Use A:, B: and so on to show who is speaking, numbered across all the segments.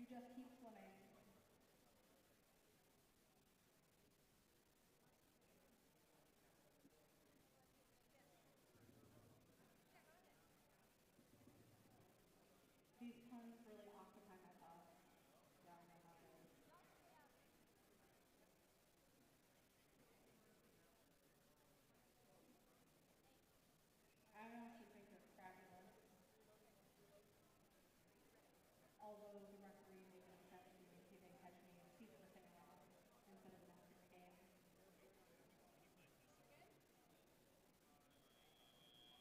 A: just keep swimming. These puns really occupy my thoughts. Yeah, I know how it is. I honestly think they're fabulous. Although the referee may be upset with me if he didn't catch me in the seat of the penalty instead of announcing the game.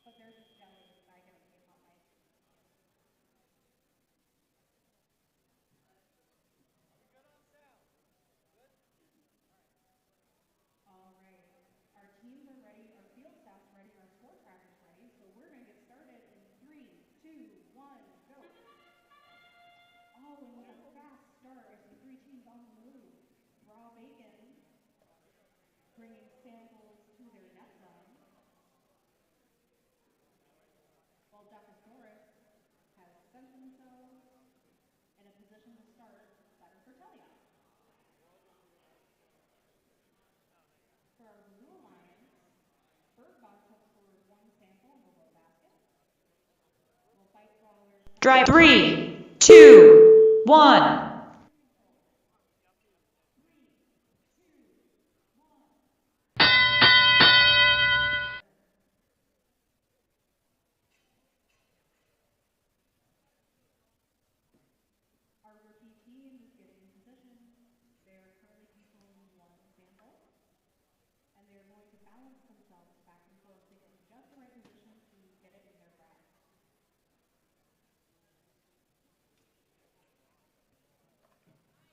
A: But they're just jealous that I get to be hot mic. All right. Our teams are ready, our field staff's ready, our sport tracker's ready. So we're going to get started in 3, 2, 1, go. Oh, and with a fast start as the three teams on the move. Raw Bacon bringing samples to their net zone. While Duckosaurus has sent themselves in a position to start, setting for teleop. For our Blue Alliance, Bird Box has scored one sample in the low basket. We'll fight Brawlers.
B: Drive 3, 2, 1.
A: Our rookie team is getting in position. They are currently controlling one sample, and they are going to balance themselves back and forth to get in just the right position to get it in their grasp.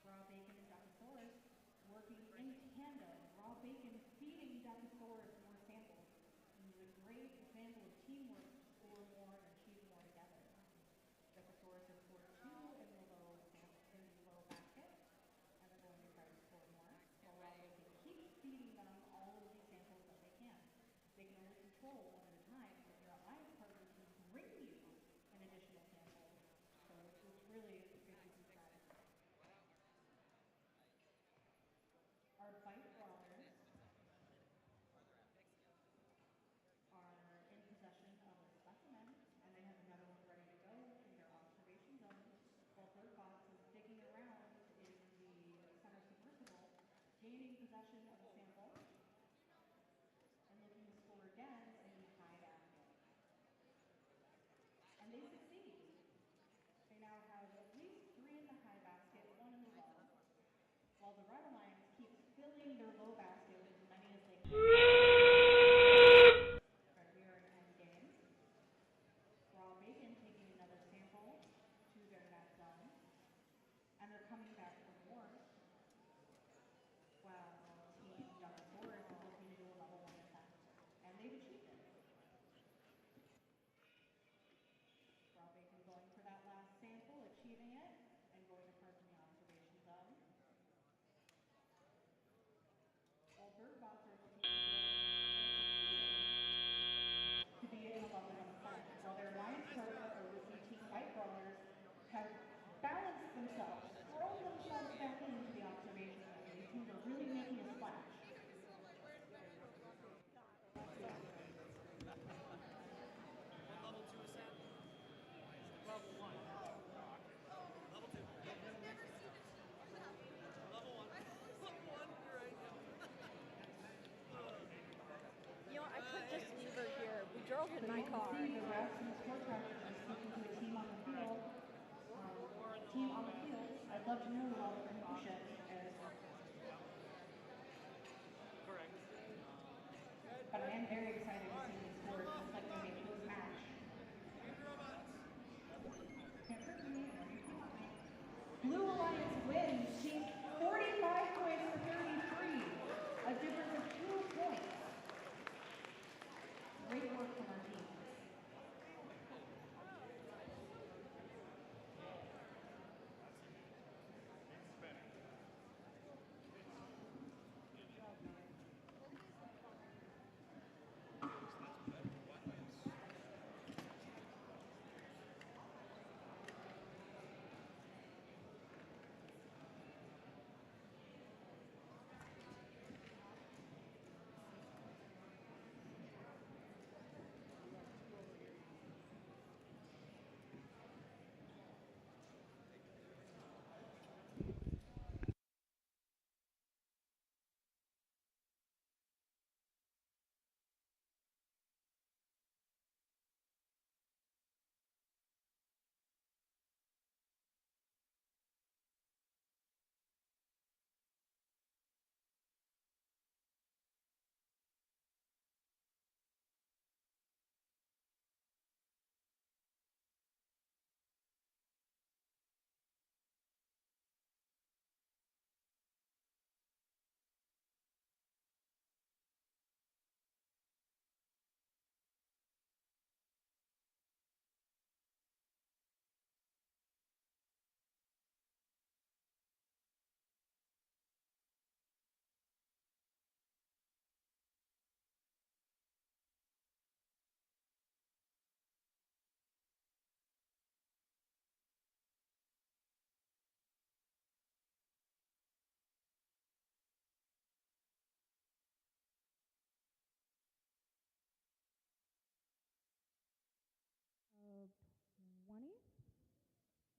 A: Raw Bacon and Duckosaurus working in tandem. Raw Bacon feeding Duckosaurus more samples. And this is a great example of teamwork to score more and achieve more together. Duckosaurus has scored 2 in the low basket, and they're going to try to score more. While Raw Bacon keeps feeding them all of these samples that they can. They can only control one at a time, but your alliance partner can bring you an additional sample. So it's really a good use of strategy. Our bite brawlers are in possession of a specimen, and they have another one ready to go in their observation zone, while Bird Box is digging around in the center submersible, gaining possession of a sample, and looking to score again in the high basket. And they succeed. They now have at least 3 in the high basket, 1 in the low, while the Red Alliance keeps filling their low basket with as many as they can. Right, we are in end game. Raw Bacon taking another sample to their net zone, and they're coming back for more. While Team Duckosaurus is looking to do a level 1 attempt, and they've achieved it. Raw Bacon going for that last sample, achieving it, and going to park in the observation zone. While Bird Box are looking to be in a level 1 attempt, while their alliance partner, or rookie team Bite Brawlers, have balanced themselves, thrown themselves back into the observation zone. These teams are really making a splash.
C: In my car.
A: The refs and the sport trackers are speaking to the team on the field. Team on the field, I'd love to know what all the promotion is. Correct. But I am very excited to see these scores. It's like maybe a close match. Blue Alliance wins. Team 45 points to 33. A difference of 2 points. Great work from our team.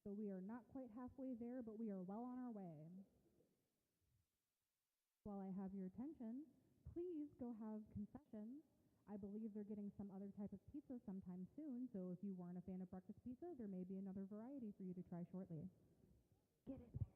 A: So we are not quite halfway there, but we are well on our way. While I have your attention, please go have concessions. I believe they're getting some other type of pizza sometime soon, so if you weren't a fan of breakfast pizza, there may be another variety for you to try shortly. Get it there.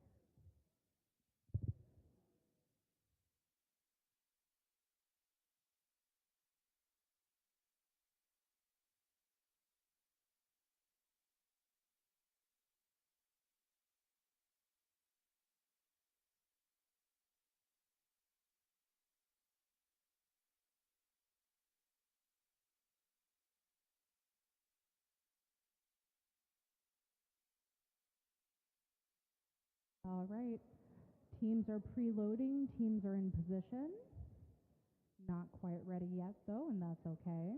A: All right. Teams are preloading. Teams are in position. Not quite ready yet, though, and that's okay.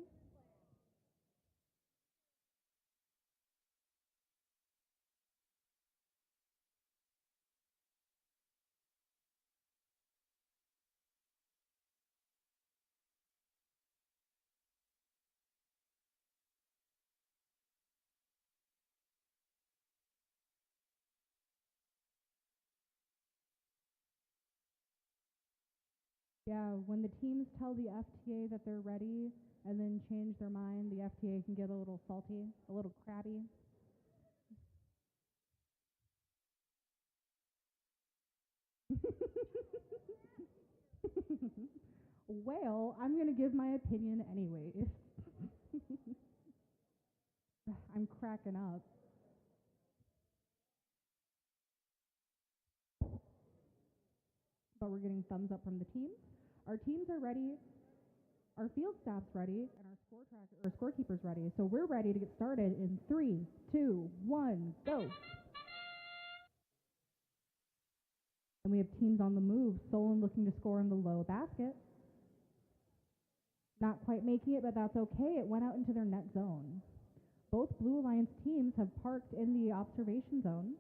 A: Yeah, when the teams tell the FTA that they're ready and then change their mind, the FTA can get a little salty, a little crabby. Well, I'm going to give my opinion anyways. I'm cracking up. But we're getting thumbs up from the teams. Our teams are ready. Our field staff's ready, and our scorekeeper's ready. So we're ready to get started in 3, 2, 1, go. And we have teams on the move. Solon looking to score in the low basket. Not quite making it, but that's okay. It went out into their net zone. Both Blue Alliance teams have parked in the observation zone.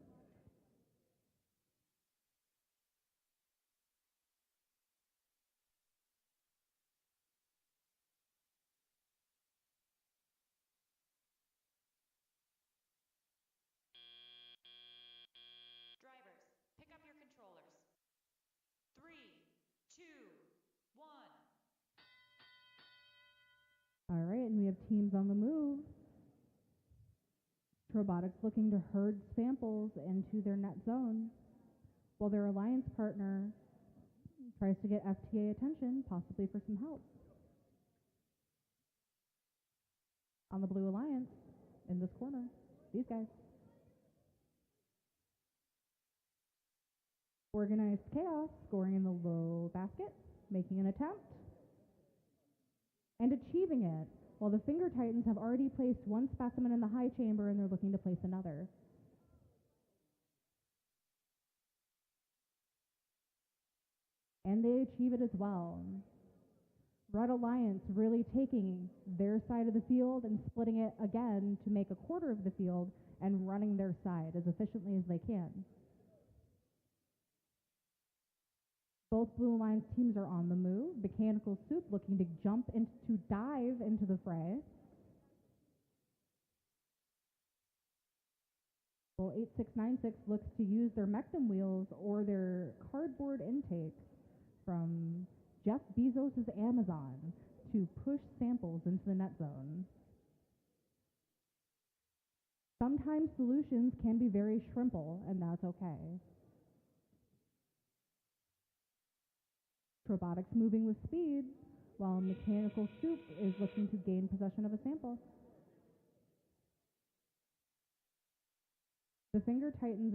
B: Drivers, pick up your controllers. 3, 2, 1.
A: All right, and we have teams on the move. Robotics looking to herd samples into their net zone, while their alliance partner tries to get FTA attention, possibly for some help. On the Blue Alliance, in this corner, these guys. Organized Chaos scoring in the low basket, making an attempt, and achieving it, while the Finger Titans have already placed one specimen in the high chamber and they're looking to place another. And they achieve it as well. Red Alliance really taking their side of the field and splitting it again to make a quarter of the field and running their side as efficiently as they can. Both Blue Alliance teams are on the move. Mechanical Soup looking to dive into the fray. Well, 8696 looks to use their Mectum wheels or their cardboard intake from Jeff Bezos' Amazon to push samples into the net zone. Sometimes solutions can be very shrimple, and that's okay. Robotics moving with speed, while Mechanical Soup is looking to gain possession of a sample. The Finger Titans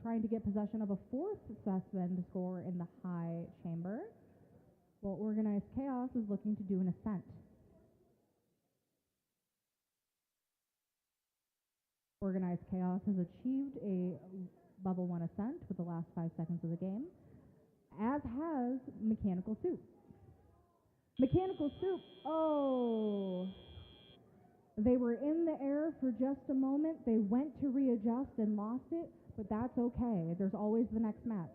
A: trying to get possession of a fourth specimen to score in the high chamber, while Organized Chaos is looking to do an ascent. Organized Chaos has achieved a level 1 ascent with the last 5 seconds of the game, as has Mechanical Soup. Mechanical Soup, oh! They were in the air for just a moment. They went to readjust and lost it, but that's okay. There's always the next match.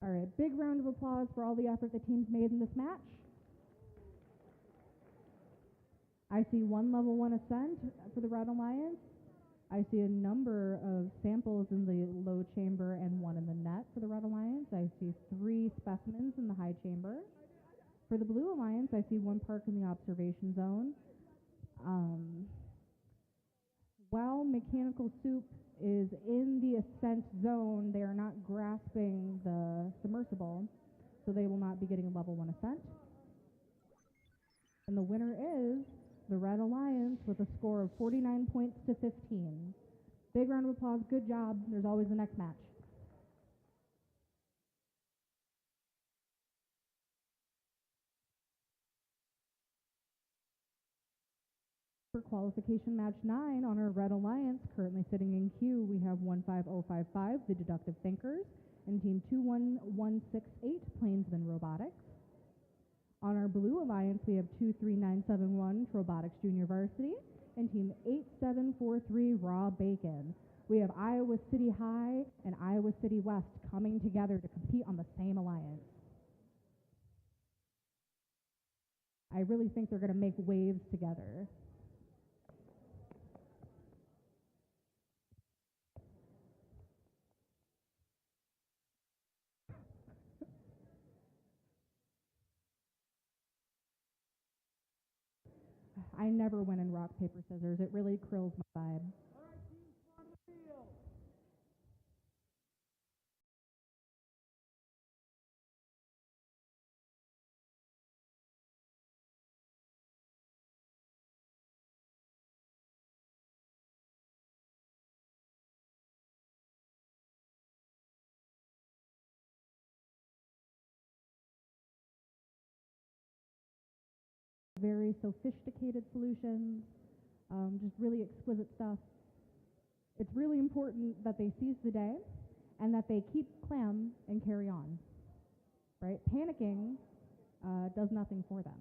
A: All right, big round of applause for all the effort the teams made in this match. I see one level 1 ascent for the Red Alliance. I see a number of samples in the low chamber and one in the net for the Red Alliance. I see 3 specimens in the high chamber. For the Blue Alliance, I see 1 park in the observation zone. While Mechanical Soup is in the ascent zone, they are not grasping the submersible, so they will not be getting a level 1 ascent. And the winner is the Red Alliance with a score of 49 points to 15. Big round of applause. Good job. There's always the next match. For qualification match 9 on our Red Alliance, currently sitting in queue, we have 15055, the Deductive Thinkers, and team 21168, Plainsman Robotics. On our Blue Alliance, we have 23971, Robotics Junior Varsity, and team 8743, Raw Bacon. We have Iowa City High and Iowa City West coming together to compete on the same alliance. I really think they're going to make waves together. I never win in rock, paper, scissors. It really krills my vibe. Very sophisticated solutions, just really exquisite stuff. It's really important that they seize the day and that they keep clam and carry on, right? Panicking does nothing for them.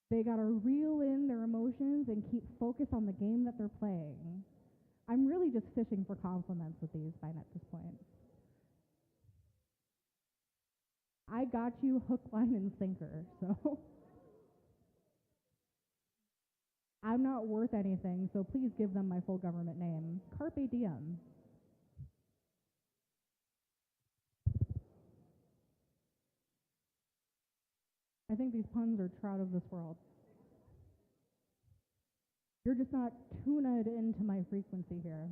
A: They gotta reel in their emotions and keep focused on the game that they're playing. I'm really just fishing for compliments with these by at this point. I got you hook, line, and sinker, so I'm not worth anything, so please give them my full government name. Carpe diem. I think these puns are trout of this world. You're just not tuned into my frequency here.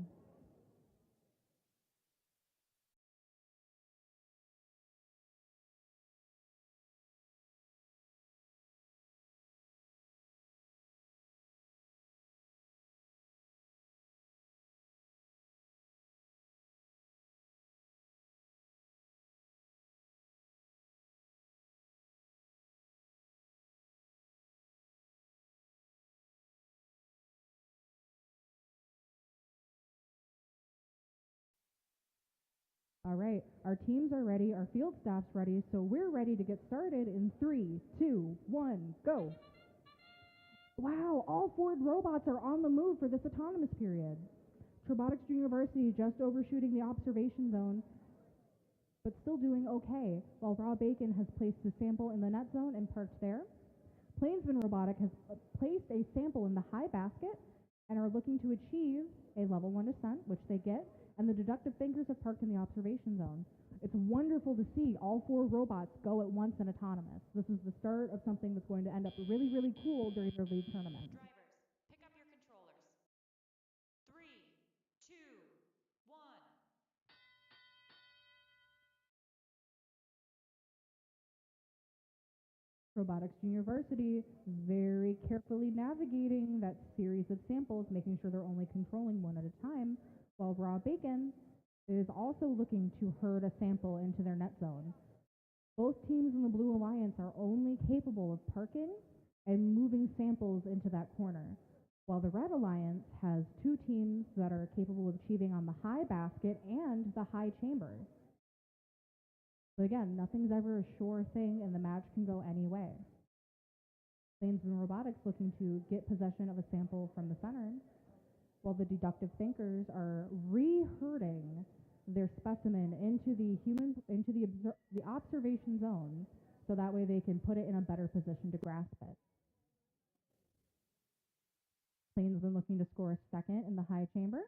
A: All right, our teams are ready, our field staff's ready, so we're ready to get started in 3, 2, 1, go. Wow, all Ford robots are on the move for this autonomous period. Robotics University just overshooting the observation zone, but still doing okay, while Raw Bacon has placed his sample in the net zone and parked there. Plainsman Robotic has placed a sample in the high basket and are looking to achieve a level 1 ascent, which they get, and the Deductive Thinkers have parked in the observation zone. It's wonderful to see all 4 robots go at once and autonomous. This is the start of something that's going to end up really, really cool during their league tournament.
B: Drivers, pick up your controllers. 3, 2, 1.
A: Robotics University very carefully navigating that series of samples, making sure they're only controlling one at a time, while Raw Bacon is also looking to herd a sample into their net zone. Both teams in the Blue Alliance are only capable of parking and moving samples into that corner, while the Red Alliance has 2 teams that are capable of achieving on the high basket and the high chamber. But again, nothing's ever a sure thing, and the match can go any way. Plainsman Robotics looking to get possession of a sample from the center, while the Deductive Thinkers are re-herding their specimen into the observation zone
D: so that way they can put it in a better position to grasp it. Plainsman looking to score a second in the high chamber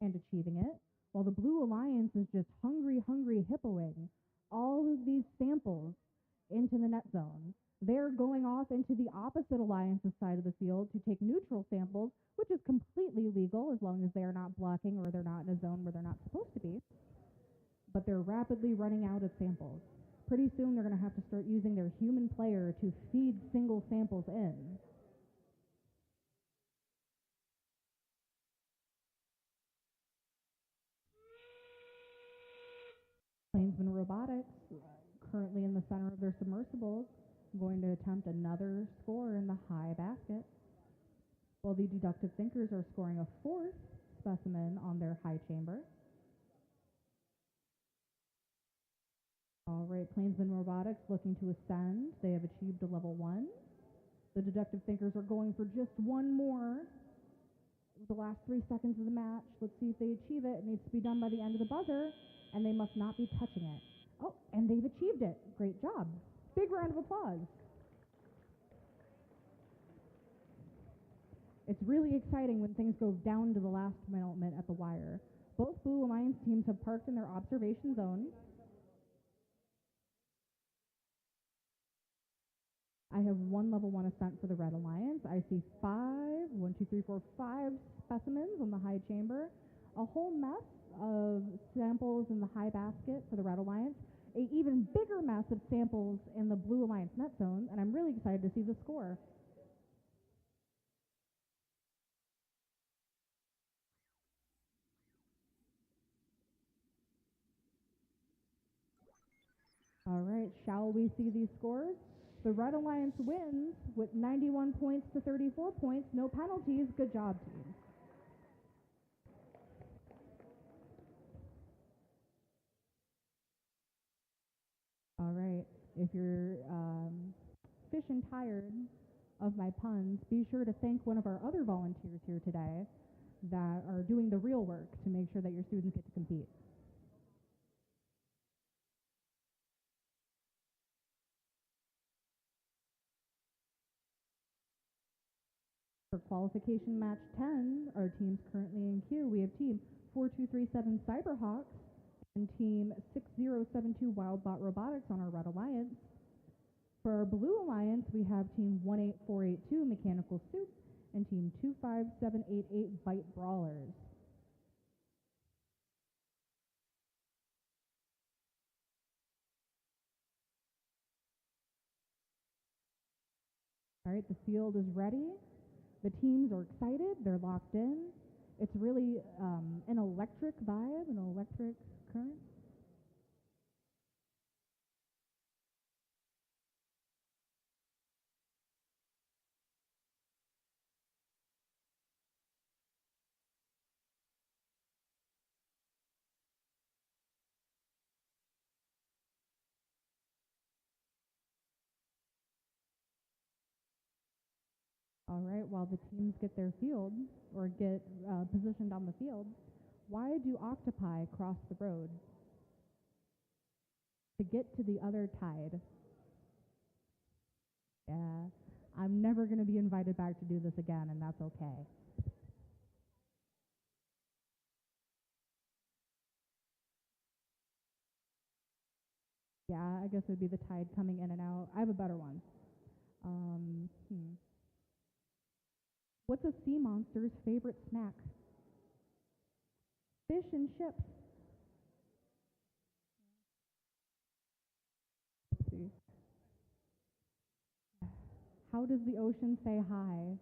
D: and achieving it, while the Blue Alliance is just hungry hippoing all of these samples into the net zone. They're going off into the opposite alliance's side of the field to take neutral samples, which is completely legal as long as they are not blocking or they're not in a zone where they're not supposed to be. But they're rapidly running out of samples. Pretty soon they're going to have to start using their human player to feed single samples in. Plainsman Robotics, currently in the center of their submersibles, going to attempt another score in the high basket, while the Deductive Thinkers are scoring a fourth specimen on their high chamber. All right, Plainsman Robotics looking to ascend. They have achieved a level 1. The Deductive Thinkers are going for just one more. The last 3 seconds of the match. Let's see if they achieve it. It needs to be done by the end of the buzzer, and they must not be touching it. Oh, and they've achieved it. Great job. Big round of applause. It's really exciting when things go down to the last moment at the wire. Both Blue Alliance teams have parked in their observation zone. I have one level 1 ascent for the Red Alliance. I see 5 specimens on the high chamber. A whole mess of samples in the high basket for the Red Alliance. An even bigger mess of samples in the Blue Alliance net zone, and I'm really excited to see the score. All right, shall we see these scores? The Red Alliance wins with 91 points to 34 points. No penalties. Good job, team. All right, if you're fish and tired of my puns, be sure to thank one of our other volunteers here today that are doing the real work to make sure that your students get to compete. For qualification match 10, our teams currently in queue, we have team 4237 Cyberhawks and team 6072 Wildbot Robotics on our Red Alliance. For our Blue Alliance, we have team 18482 Mechanical Soup and team 25788 Bite Brawlers. All right, the field is ready. The teams are excited. They're locked in. It's really an electric vibe, an electric current. All right, while the teams get their field or get positioned on the field, why do octopi cross the road? To get to the other tide. Yeah, I'm never going to be invited back to do this again, and that's okay. Yeah, I guess it would be the tide coming in and out. I have a better one. What's a sea monster's favorite snack? Fish and chips. Let's see. How does the ocean say hi?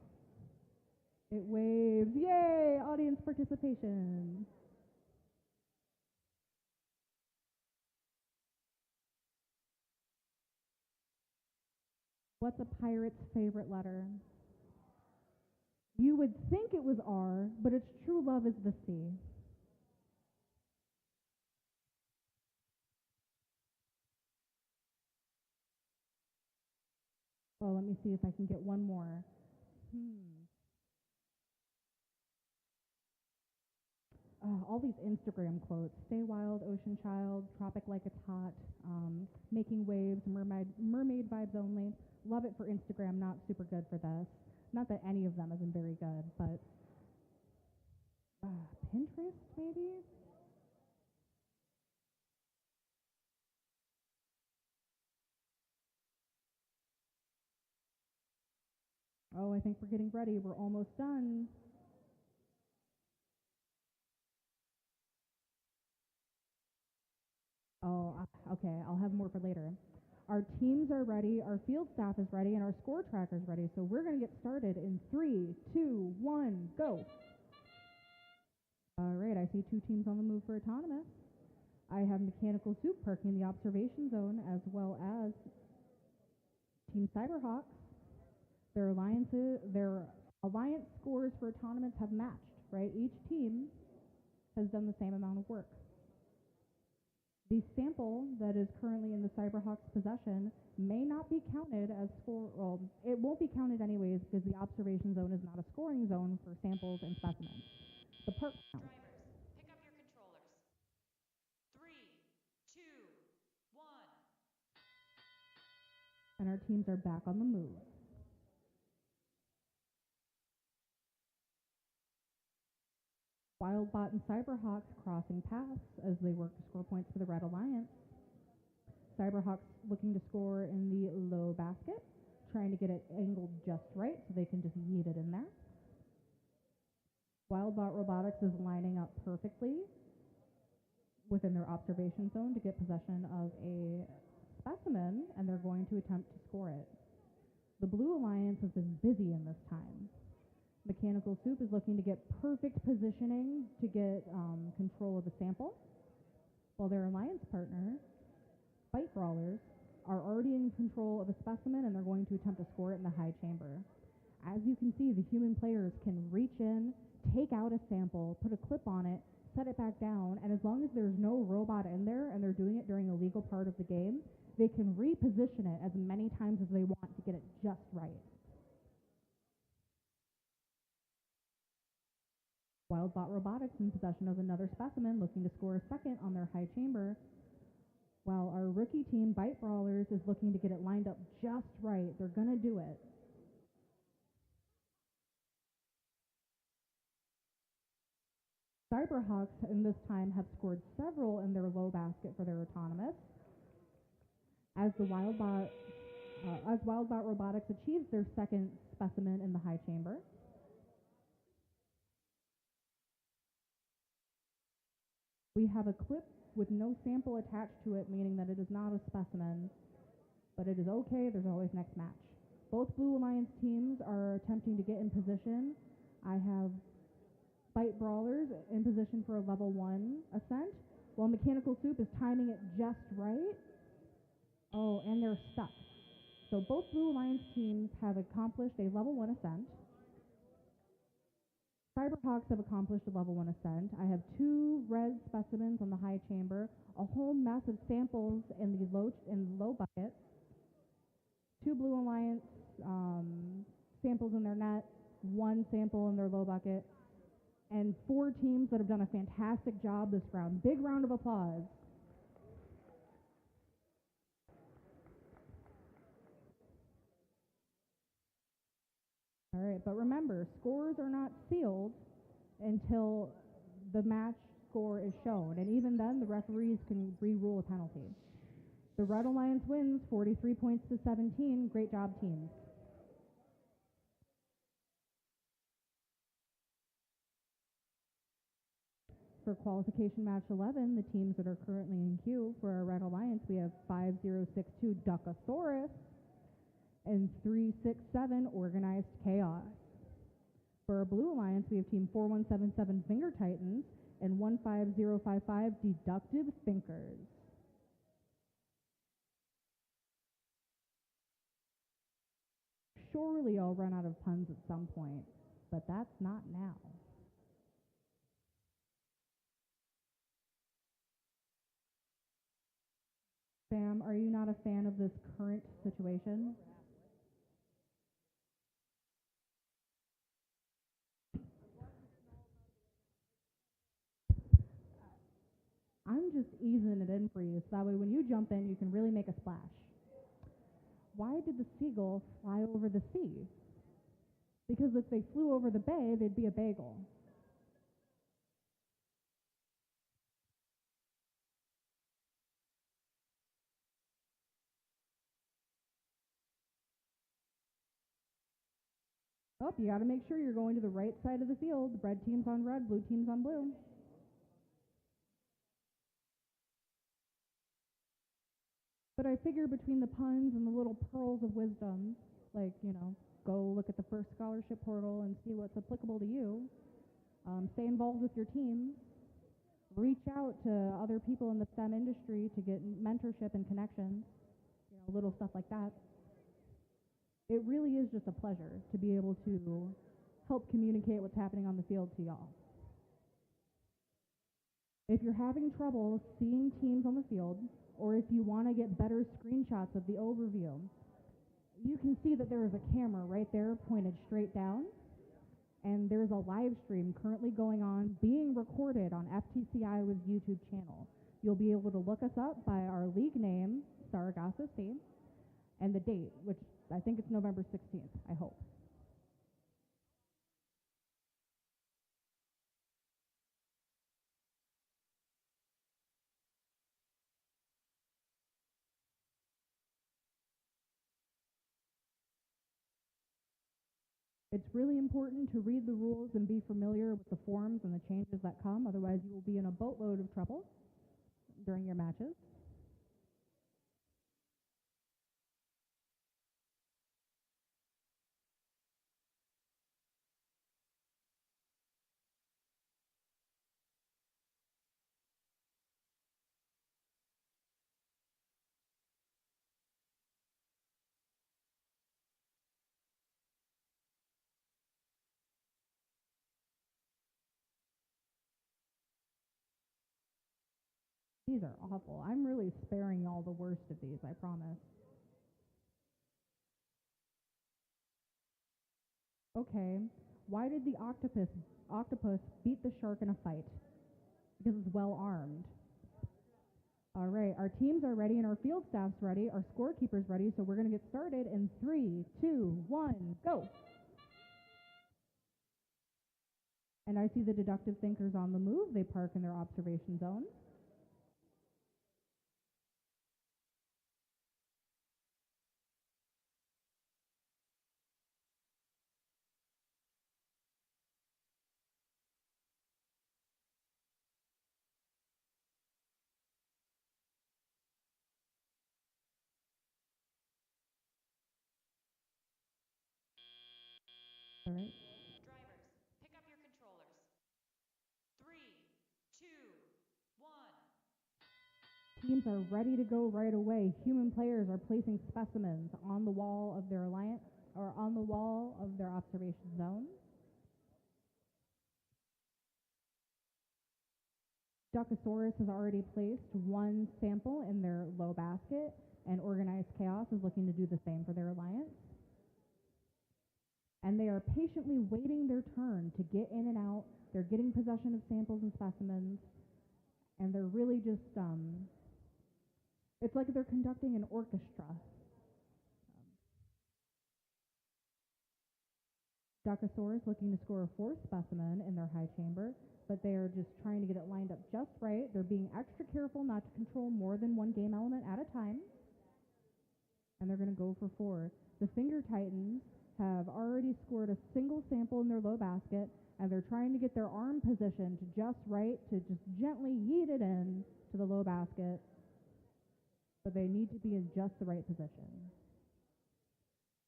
D: It waves. Yay! Audience participation. What's a pirate's favorite letter? You would think it was R, but its true love is the C. Well, let me see if I can get one more. all these Instagram quotes: "Stay wild, ocean child," "Tropic like it's hot," "Making waves," mermaid vibes only. Love it for Instagram, not super good for this. Not that any of them have been very good, but Pinterest maybe? Oh, I think we're getting ready. We're almost done. Oh, okay. I'll have more for later. Our teams are ready, our field staff is ready, and our score tracker is ready. So we're going to get started in 3, 2, 1, go. All right, I see 2 teams on the move for autonomous. I have Mechanical Soup parking in the observation zone, as well as Team Cyberhawks. Their alliance scores for autonomous have matched, right? Each team has done the same amount of work. The sample that is currently in the Cyberhawks' possession may not be counted as score. Well, it won't be counted anyways because the observation zone is not a scoring zone for samples and specimens. The park counts.
B: Drivers, pick up your controllers. 3, 2, 1.
D: And our teams are back on the move. Wildbot and Cyberhawks crossing paths as they work to score points for the Red Alliance. Cyberhawks looking to score in the low basket, trying to get it angled just right so they can just yeet it in there. Wildbot Robotics is lining up perfectly within their observation zone to get possession of a specimen, and they're going to attempt to score it. The Blue Alliance has been busy in this time. Mechanical Soup is looking to get perfect positioning to get control of the sample, while their alliance partner, Bite Brawlers, are already in control of a specimen and they're going to attempt to score it in the high chamber. As you can see, the human players can reach in, take out a sample, put a clip on it, set it back down, and as long as there's no robot in there and they're doing it during a legal part of the game, they can reposition it as many times as they want to get it just right. Wildbot Robotics in possession of another specimen, looking to score a second on their high chamber, while our rookie team, Bite Brawlers, is looking to get it lined up just right. They're going to do it. Cyberhawks in this time have scored several in their low basket for their autonomous. As Wildbot Robotics achieves their second specimen in the high chamber. We have a clip with no sample attached to it, meaning that it is not a specimen, but it is okay. There's always next match. Both Blue Alliance teams are attempting to get in position. I have Bite Brawlers in position for a level 1 ascent, while Mechanical Soup is timing it just right. Oh, and they're stuck. So both Blue Alliance teams have accomplished a level 1 ascent. Cyberhawks have accomplished a level 1 ascent. I have 2 red specimens on the high chamber, a whole mess of samples in the low bucket, 2 Blue Alliance samples in their net, 1 sample in their low bucket, and 4 teams that have done a fantastic job this round. Big round of applause. All right, but remember, scores are not sealed until the match score is shown, and even then, the referees can re-rule a penalty. The Red Alliance wins 43 points to 17. Great job, teams. For qualification match 11, the teams that are currently in queue for our Red Alliance, we have 5062 Duckosaurus and 367 Organized Chaos. For our Blue Alliance, we have team 4177 Finger Titans and 15055 Deductive Thinkers. Surely I'll run out of puns at some point, but that's not now. Sam, are you not a fan of this current situation? just easing it in for you, so that way when you jump in, you can really make a splash. Why did the seagull fly over the sea? Because if they flew over the bay, they'd be a bagel. Oh, you got to make sure you're going to the right side of the field. Red team's on red, blue team's on blue. But I figure between the puns and the little pearls of wisdom, like, go look at the first scholarship portal and see what's applicable to you. Stay involved with your team. Reach out to other people in the STEM industry to get mentorship and connections, little stuff like that. It really is just a pleasure to be able to help communicate what's happening on the field to y'all. If you're having trouble seeing teams on the field, or if you want to get better screenshots of the overview, you can see that there is a camera right there pointed straight down, and there's a live stream currently going on, being recorded on FTC Iowa's YouTube channel. You'll be able to look us up by our league name, Sargasso State, and the date, which I think it's November 16th, I hope. It's really important to read the rules and be familiar with the forms and the changes that come, otherwise you will be in a boatload of trouble during your matches. These are awful. I'm really sparing y'all the worst of these, I promise. Okay, why did the octopus beat the shark in a fight? Because it's well armed. All right, our teams are ready and our field staff's ready, our scorekeeper's ready, so we're going to get started in 3, 2, 1, go. And I see the deductive thinkers on the move. They park in their observation zone. All right.
B: Drivers, pick up your controllers. 3, 2, 1.
D: Teams are ready to go right away. Human players are placing specimens on the wall of their alliance or on the wall of their observation zone. Duckosaurus has already placed one sample in their low basket, and Organized Chaos is looking to do the same for their alliance. And they are patiently waiting their turn to get in and out. They're getting possession of samples and specimens, and they're really just, it's like they're conducting an orchestra. Duckosaurus looking to score a fourth specimen in their high chamber, but they are just trying to get it lined up just right. They're being extra careful not to control more than one game element at a time, and they're going to go for 4. The Finger Titans have already scored a single sample in their low basket, and they're trying to get their arm positioned just right to just gently yeet it in to the low basket, but they need to be in just the right position.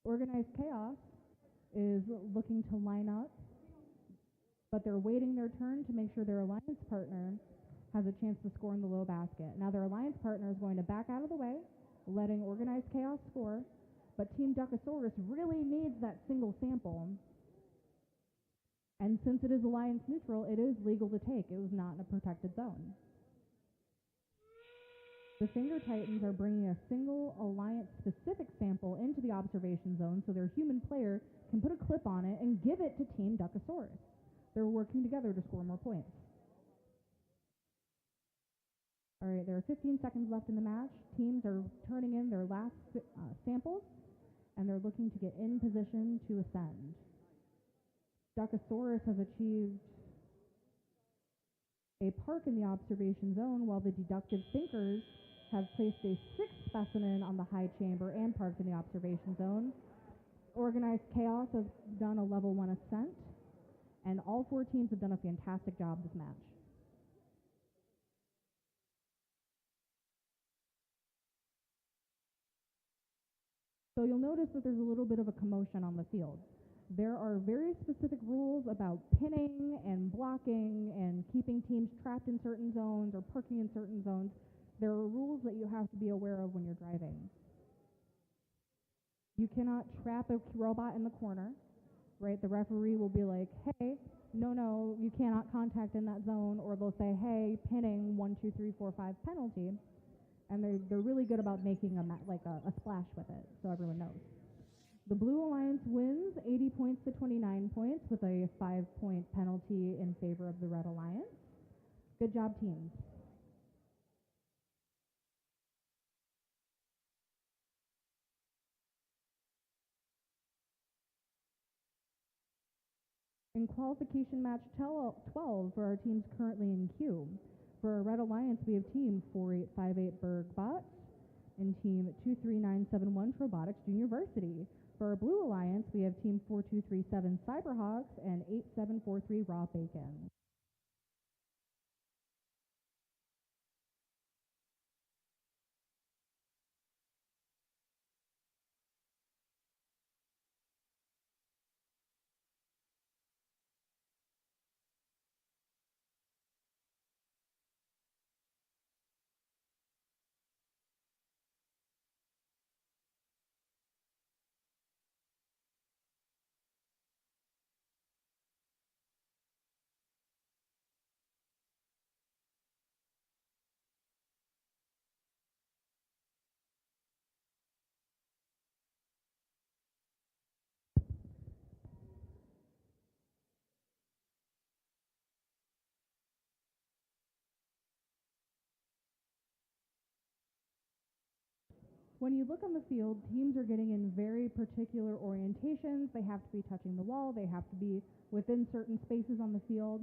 D: Organized Chaos is looking to line up, but they're waiting their turn to make sure their alliance partner has a chance to score in the low basket. Now their alliance partner is going to back out of the way, letting Organized Chaos score, but Team Duckosaurus really needs that single sample. And since it is alliance neutral, it is legal to take. It was not in a protected zone. The Finger Titans are bringing a single alliance-specific sample into the observation zone so their human player can put a clip on it and give it to Team Duckosaurus. They're working together to score more points. All right, there are 15 seconds left in the match. Teams are turning in their last samples, and they're looking to get in position to ascend. Duckosaurus has achieved a park in the observation zone, while the deductive thinkers have placed a sixth specimen on the high chamber and parked in the observation zone. Organized Chaos has done a level 1 ascent, and all 4 teams have done a fantastic job this match. So you'll notice that there's a little bit of a commotion on the field. There are very specific rules about pinning and blocking and keeping teams trapped in certain zones or parking in certain zones. There are rules that you have to be aware of when you're driving. You cannot trap a robot in the corner, right? The referee will be like, hey, no, you cannot contact in that zone, or they'll say, hey, pinning 1, 2, 3, 4, 5 penalty. And they're really good about making a splash with it, so everyone knows. The Blue Alliance wins 80 points to 29 points with a 5-point penalty in favor of the Red Alliance. Good job, teams. In qualification match 12 for our teams currently in queue. For our Red Alliance, we have team 4858 Bergbots and team 23971 Trobotics Junior Varsity. For our Blue Alliance, we have team 4237 Cyberhawks and 8743 Raw Bacon. When you look on the field, teams are getting in very particular orientations. They have to be touching the wall. They have to be within certain spaces on the field.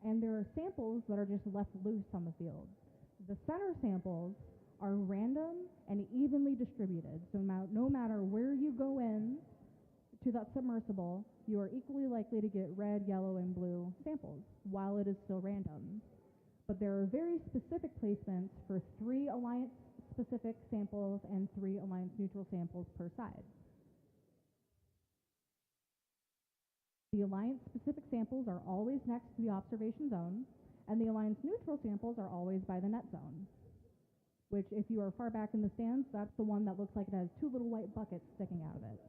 D: And there are samples that are just left loose on the field. The center samples are random and evenly distributed. So no matter where you go in to that submersible, you are equally likely to get red, yellow, and blue samples while it is still random. But there are very specific placements for 3 Alliance specific samples and 3 Alliance neutral samples per side. The Alliance specific samples are always next to the observation zone, and the Alliance neutral samples are always by the net zone, which, if you are far back in the stands, that's the one that looks like it has 2 little white buckets sticking out of it.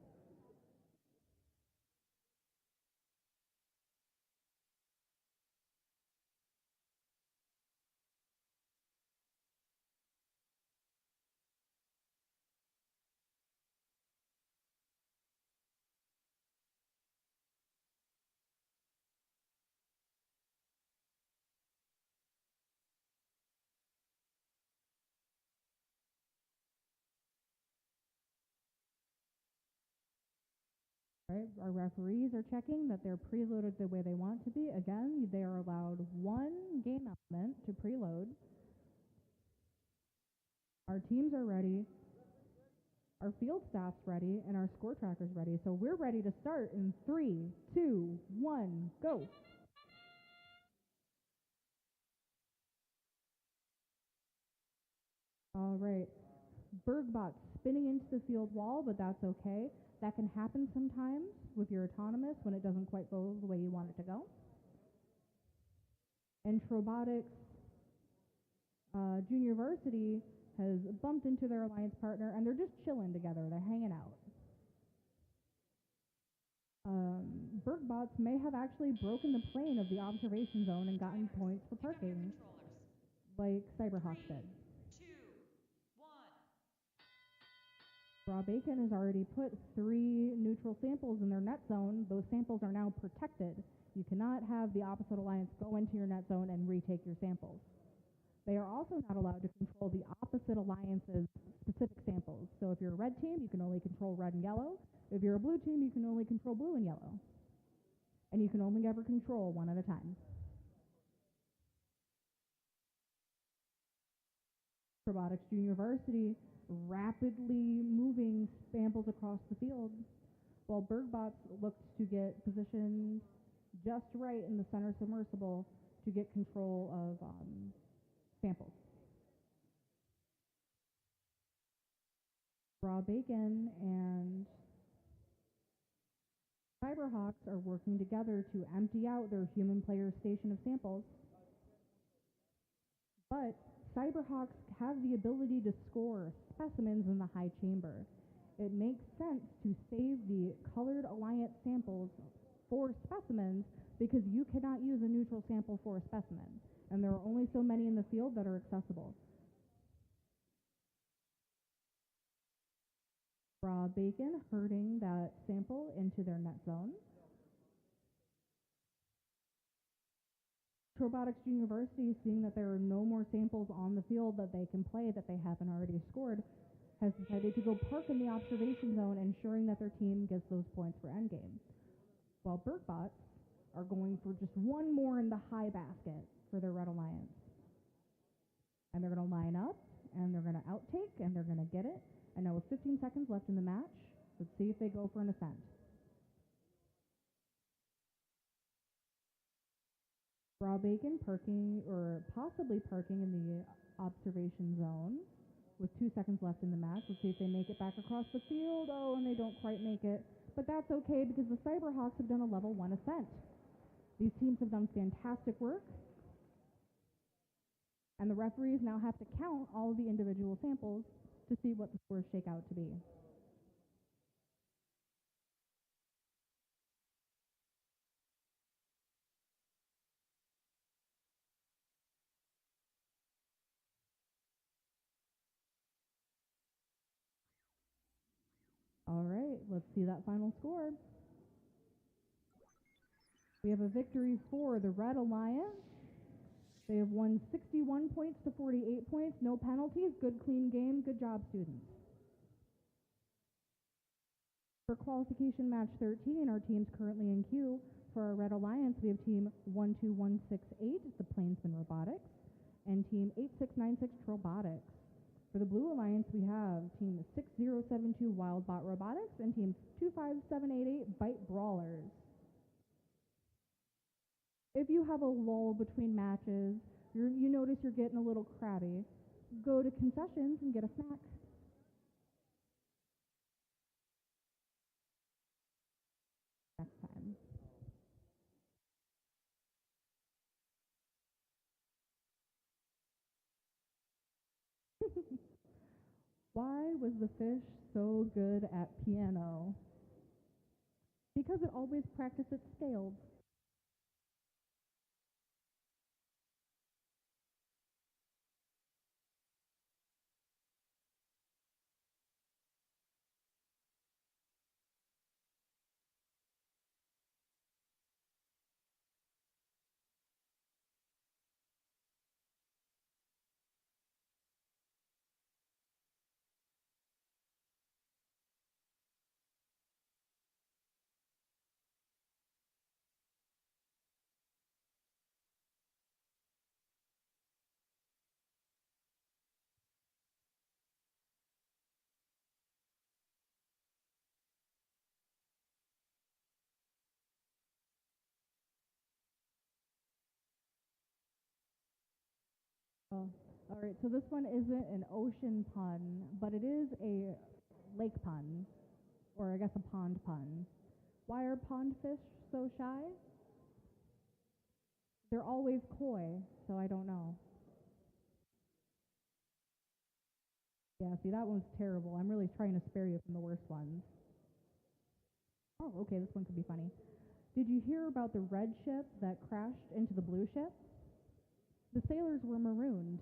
D: Right, our referees are checking that they're preloaded the way they want to be. Again, they are allowed 1 game element to preload. Our teams are ready, our field staff's ready, and our score tracker's ready. So we're ready to start in 3, 2, 1, go. All right, Bergbot's spinning into the field wall, but that's okay. That can happen sometimes with your autonomous when it doesn't quite go the way you want it to go. And Trobotics Junior Varsity has bumped into their alliance partner, and they're just chilling together. They're hanging out. Bergbots may have actually broken the plane of the observation zone and gotten points for parking, like Cyberhawk did.
B: 2, 1.
D: Raw Bacon has already put 3 neutral samples in their net zone. Those samples are now protected. You cannot have the opposite alliance go into your net zone and retake your samples. They are also not allowed to control the opposite alliance's specific samples. So if you're a red team, you can only control red and yellow. If you're a blue team, you can only control blue and yellow. And you can only ever control one at a time. Robotics Junior Varsity rapidly moving samples across the field, while Bergbots looked to get positioned just right in the center submersible to get control of samples. Raw Bacon and Cyberhawks are working together to empty out their human player station of samples. But Cyberhawks have the ability to score specimens in the high chamber. It makes sense to save the colored alliance samples for specimens because you cannot use a neutral sample for a specimen, and there are only so many in the field that are accessible. Raw Bacon herding that sample into their net zone. Robotics University, seeing that there are no more samples on the field that they can play that they haven't already scored, has decided to go park in the observation zone, ensuring that their team gets those points for endgame. While Bergbots are going for just one more in the high basket for their Red Alliance. And they're going to line up, and they're going to outtake, and they're going to get it. And now with 15 seconds left in the match, let's see if they go for an ascent. Raw Bacon parking, or possibly parking in the observation zone with 2 seconds left in the match. Let's see if they make it back across the field. Oh, and they don't quite make it. But that's okay because the Cyberhawks have done a level 1 ascent. These teams have done fantastic work. And the referees now have to count all of the individual samples to see what the scores shake out to be. All right, let's see that final score. We have a victory for the Red Alliance. They have won 61 points to 48 points, no penalties, good clean game, good job students. For qualification match 13, our team's currently in queue. For our Red Alliance, we have team 12168, the Plainsman Robotics, and team 8696 Robotics. For the Blue Alliance, we have team 6072 Wildbot Robotics and team 25788 Bite Brawlers. If you have a lull between matches, you notice you're getting a little crabby, go to concessions and get a snack. Next time. Why was the fish so good at piano? Because it always practiced its scales. Oh, all right, so this one isn't an ocean pun, but it is a lake pun, or I guess a pond pun. Why are pond fish so shy? They're always coy, so I don't know. Yeah, see, that one's terrible. I'm really trying to spare you from the worst ones. Oh, okay, this one could be funny. Did you hear about the red ship that crashed into the blue ship? The sailors were marooned.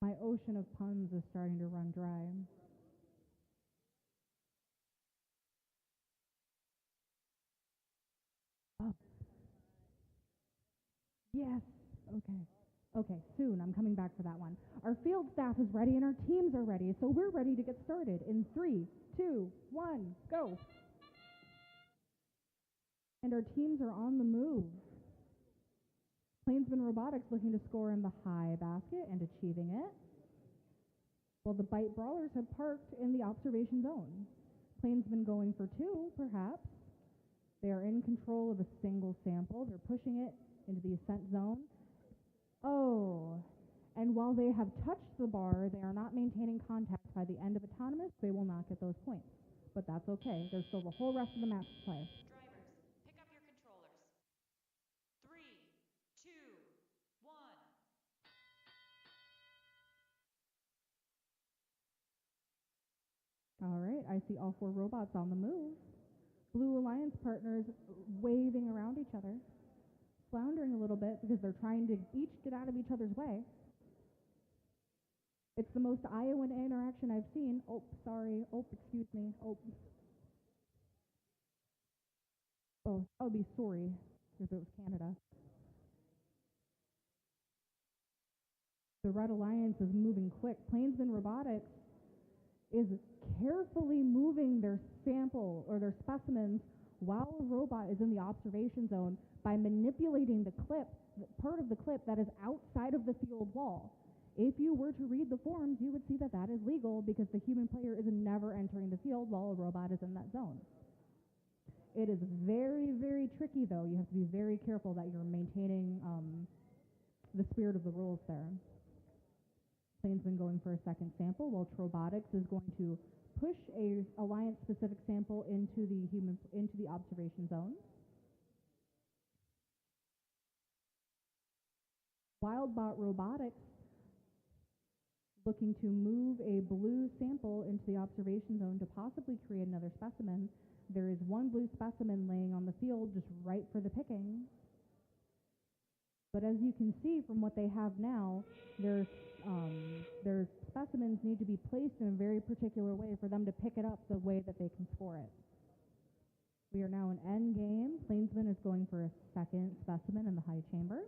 D: My ocean of puns is starting to run dry. Oh, yes. Okay. Okay, soon. I'm coming back for that one. Our field staff is ready and our teams are ready, so we're ready to get started in 3, 2, 1, go. And our teams are on the move. Plainsman Robotics looking to score in the high basket and achieving it, while the Bite Brawlers have parked in the observation zone. Plainsman going for 2, perhaps. They are in control of a single sample. They're pushing it into the ascent zone. Oh, and while they have touched the bar, they are not maintaining contact by the end of autonomous. They will not get those points. But that's okay. There's still the whole rest of the match to play.
B: Drivers, pick up your controllers. 3, 2, 1.
D: All right, I see all 4 robots on the move. Blue Alliance partners waving around each other, floundering a little bit because they're trying to each get out of each other's way. It's the most Iowan interaction I've seen. Oh, sorry. Oh, excuse me. Oh, that would be sorry if it was Canada. The Red Alliance is moving quick. Plainsman Robotics is carefully moving their sample or their specimens while a robot is in the observation zone by manipulating the clip, part of the clip that is outside of the field wall. If you were to read the forms, you would see that that is legal because the human player is never entering the field while a robot is in that zone. It is very, very tricky, though. You have to be very careful that you're maintaining the spirit of the rules there. Plainsman going for a second sample, while Trobotics is going to push a Alliance-specific sample into the observation zone. Wildbot Robotics looking to move a blue sample into the observation zone to possibly create another specimen. There is one blue specimen laying on the field just right for the picking. But as you can see from what they have now, their specimens need to be placed in a very particular way for them to pick it up the way that they can score it. We are now in end game. Plainsman is going for a second specimen in the high chamber.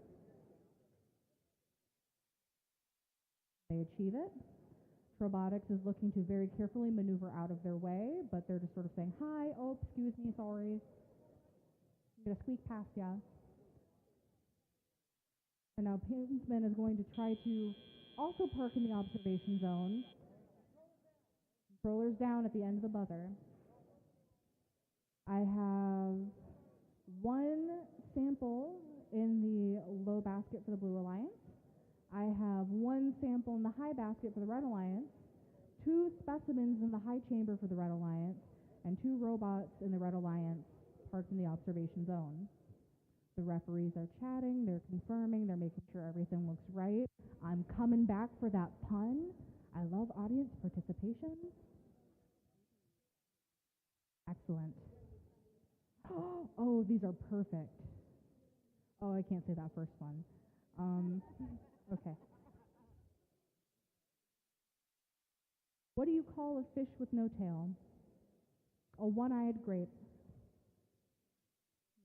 D: They achieve it. Trobotics is looking to very carefully maneuver out of their way, but they're just sort of saying, hi, oh, excuse me, sorry. I'm going to squeak past ya. And now Plainsman is going to try to also park in the observation zone. Controller's down at the end of the buzzer. I have one sample in the low basket for the Blue Alliance. I have one sample in the high basket for the Red Alliance, 2 specimens in the high chamber for the Red Alliance, and 2 robots in the Red Alliance parked in the observation zone. The referees are chatting, they're confirming, they're making sure everything looks right. I'm coming back for that pun. I love audience participation. Excellent. Oh, these are perfect. Oh, I can't say that first one. Okay. What do you call a fish with no tail? A one-eyed grape.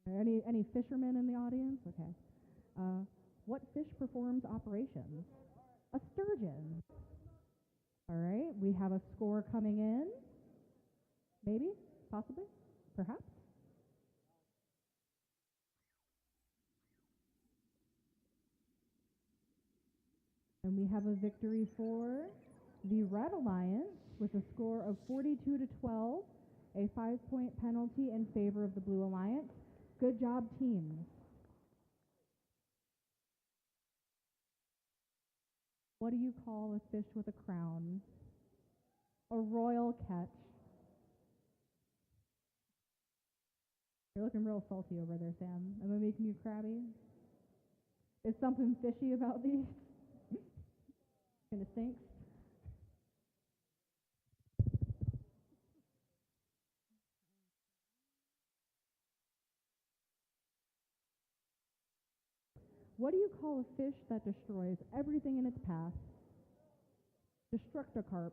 D: Any fishermen in the audience? Okay. What fish performs operations? A sturgeon. All right. We have a score coming in. Maybe? Possibly? Perhaps? And we have a victory for the Red Alliance with a score of 42-12, a 5-point penalty in favor of the Blue Alliance. Good job, teams. What do you call a fish with a crown? A royal catch. You're looking real salty over there, Sam. Am I making you crabby? Is something fishy about these? Kind of stinks. What do you call a fish that destroys everything in its path? Destructocarp.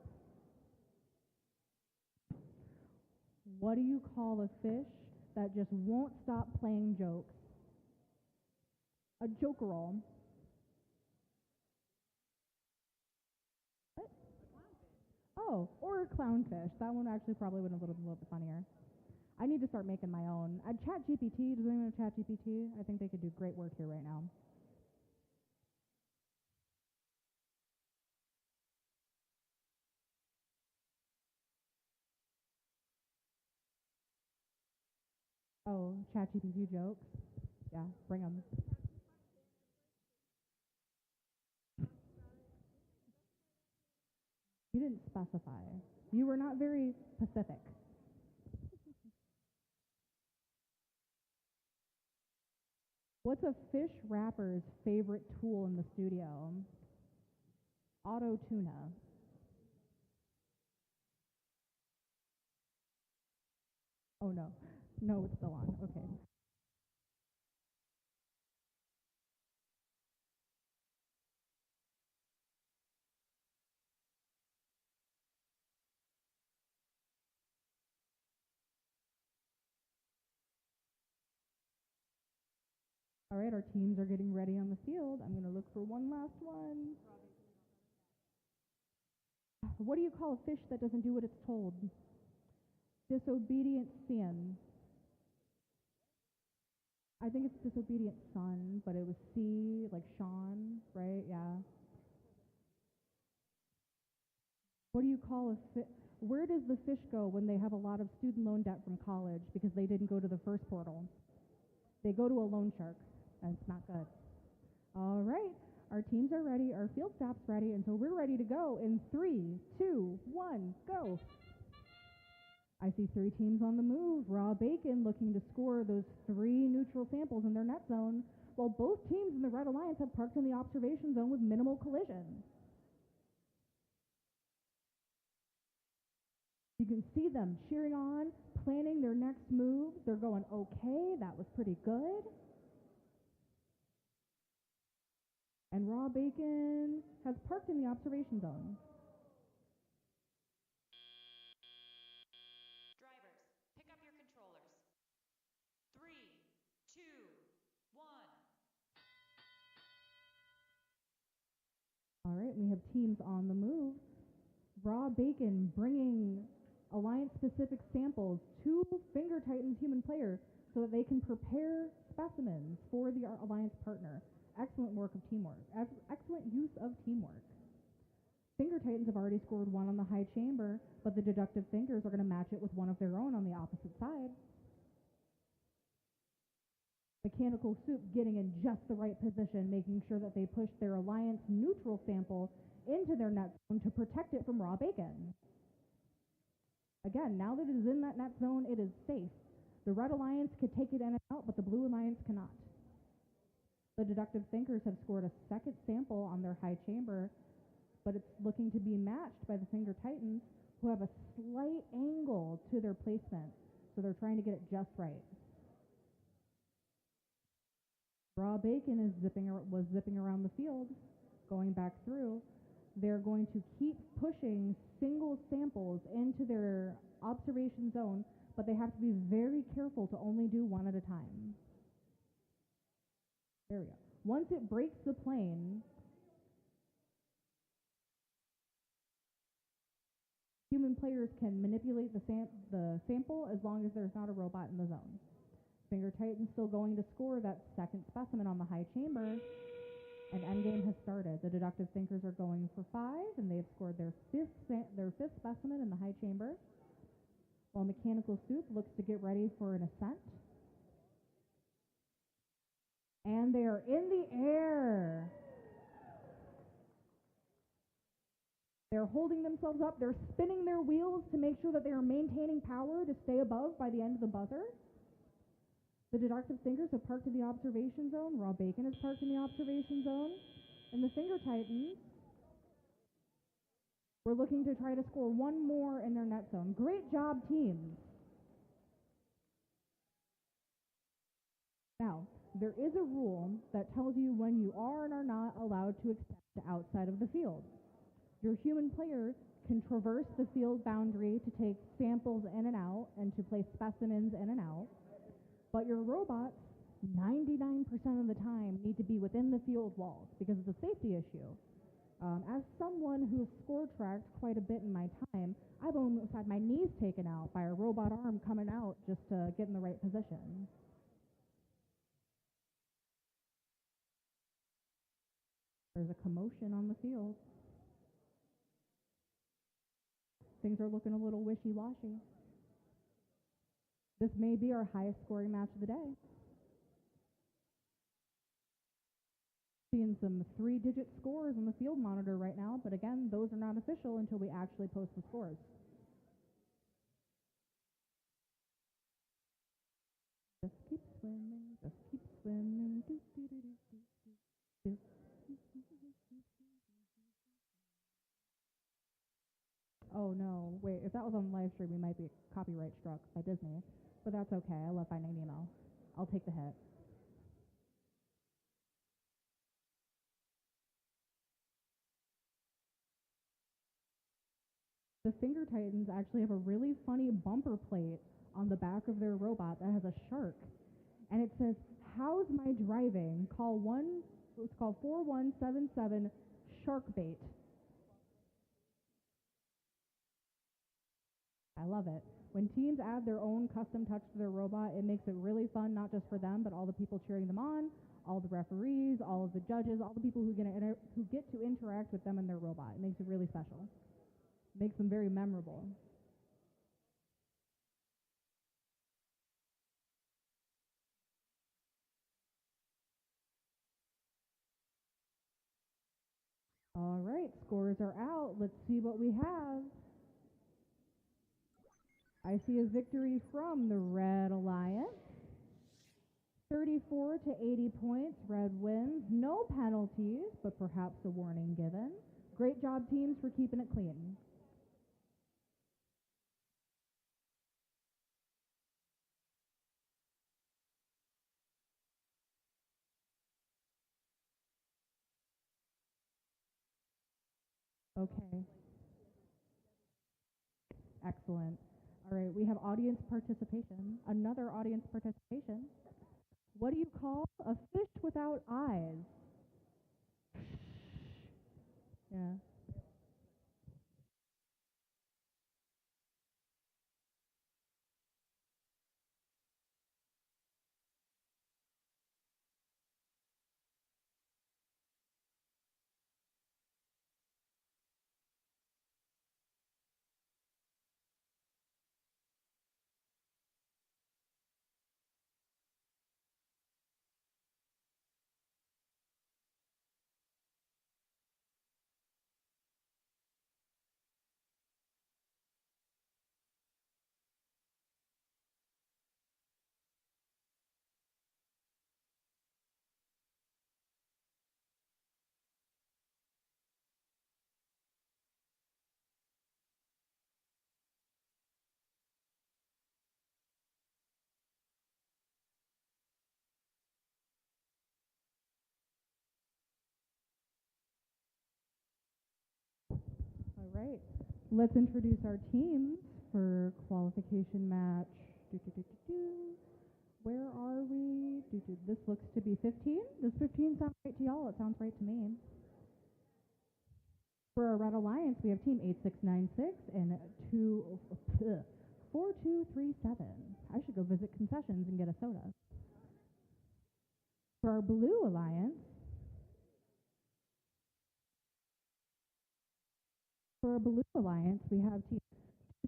D: What do you call a fish that just won't stop playing jokes? A jokerol. What? Oh, or a clownfish. That one actually probably would have been a little bit funnier. I need to start making my own. ChatGPT, does anyone have ChatGPT? I think they could do great work here right now. Oh, ChatGPT jokes? Yeah, bring them. You didn't specify. You were not very specific. What's a fish wrapper's favorite tool in the studio? Auto tuna. Oh no. No, it's still on. Okay. All right, our teams are getting ready on the field. I'm going to look for one last one. What do you call a fish that doesn't do what it's told? Disobedient sin. I think it's disobedient son, but it was C, like Sean, right? Yeah. What do you call a fish? Where does the fish go when they have a lot of student loan debt from college because they didn't go to the first portal? They go to a loan shark, and it's not good. All right, our teams are ready, our field staff's ready, and so we're ready to go in 3, 2, 1, go. I see 3 teams on the move. Raw Bacon looking to score those 3 neutral samples in their net zone, while both teams in the Red Alliance have parked in the observation zone with minimal collision. You can see them cheering on, planning their next move. They're going, okay, that was pretty good. And Raw Bacon has parked in the observation zone.
B: Drivers, pick up your controllers. 3, 2, 1.
D: All right, we have teams on the move. Raw Bacon bringing Alliance-specific samples to Finger Titan's human player so that they can prepare specimens for the Alliance partner. Excellent work of teamwork. Excellent use of teamwork. Finger Titans have already scored 1 on the high chamber, but the deductive fingers are going to match it with one of their own on the opposite side. Mechanical Soup getting in just the right position, making sure that they push their Alliance neutral sample into their net zone to protect it from Raw Bacon. Again, now that it is in that net zone, it is safe. The Red Alliance could take it in and out, but the Blue Alliance cannot. The Deductive Thinkers have scored a second sample on their high chamber, but it's looking to be matched by the Finger Titans, who have a slight angle to their placement, so they're trying to get it just right. Raw Bacon was zipping around the field, going back through. They're going to keep pushing single samples into their observation zone, but they have to be very careful to only do 1 at a time. There we go. Once it breaks the plane, human players can manipulate the sample as long as there's not a robot in the zone. Finger Titan's still going to score that second specimen on the high chamber, and endgame has started. The Deductive Thinkers are going for 5, and they've scored their fifth specimen in the high chamber, while Mechanical Soup looks to get ready for an ascent. And they are in the air. They're holding themselves up. They're spinning their wheels to make sure that they are maintaining power to stay above by the end of the buzzer. The Deductive Thinkers have parked in the observation zone. Raw Bacon has parked in the observation zone. And the Finger Titans were looking to try to score 1 more in their net zone. Great job, teams. Now, there is a rule that tells you when you are and are not allowed to extend outside of the field. Your human player can traverse the field boundary to take samples in and out and to place specimens in and out, but your robots 99% of the time need to be within the field walls because it's a safety issue. As someone who's score tracked quite a bit in my time, I've almost had my knees taken out by a robot arm coming out just to get in the right position. There's a commotion on the field. Things are looking a little wishy-washy. This may be our highest scoring match of the day. Seeing some 3-digit scores on the field monitor right now, but again, those are not official until we actually post the scores. Just keep swimming, just keep swimming. Do, do, do, do, do, do. Oh no, wait, if that was on live stream, we might be copyright struck by Disney. But that's okay, I love Finding Nemo. I'll take the hit. The Finger Titans actually have a really funny bumper plate on the back of their robot that has a shark. And it says, "How's my driving? It's called 4177 Shark Bait." I love it. When teams add their own custom touch to their robot, it makes it really fun, not just for them, but all the people cheering them on, all the referees, all of the judges, all the people who get to interact with them and their robot. It makes it really special. It makes them very memorable. All right, scores are out. Let's see what we have. I see a victory from the Red Alliance. 34 to 80 points, Red wins. No penalties, but perhaps a warning given. Great job, teams, for keeping it clean. Okay. Excellent. All right, we have audience participation. Another audience participation. What do you call a fish without eyes? Yeah. All right. Let's introduce our teams for qualification match. Where are we? This looks to be 15. Does 15 sound right to y'all? It sounds right to me. For our Red Alliance, we have team 8696 and 4237. I should go visit concessions and get a soda. For our Blue Alliance, we have team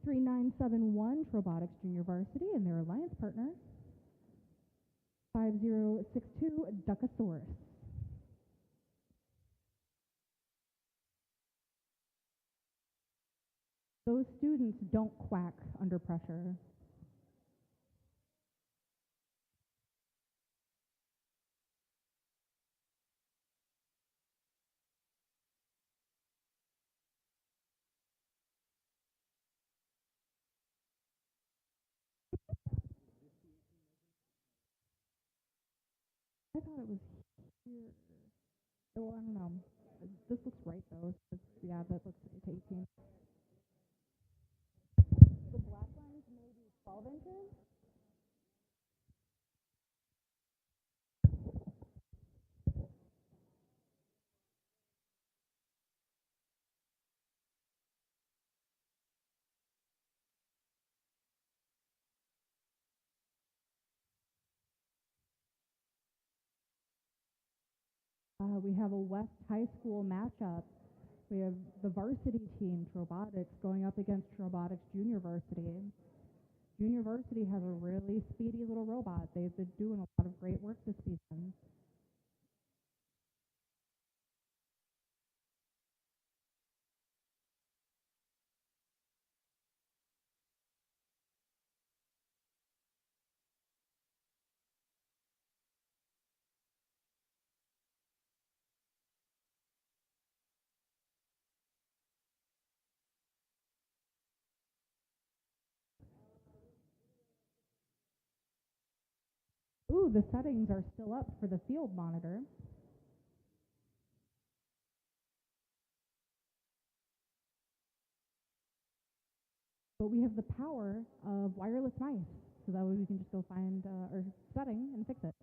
D: 23971 Trobotics Junior Varsity and their alliance partner, 5062 Duckosaurus. Those students don't quack under pressure. I thought it was here. Oh, I don't know. This looks right though. Yeah, that looks to 18. The black one's maybe 12 inches. We have a West High School matchup. We have the varsity team, Robotics, going up against Robotics Junior Varsity. Junior Varsity has a really speedy little robot. They've been doing a lot of great work this season. Ooh, the settings are still up for the field monitor. But we have the power of wireless mice, so that way we can just go find our setting and fix it.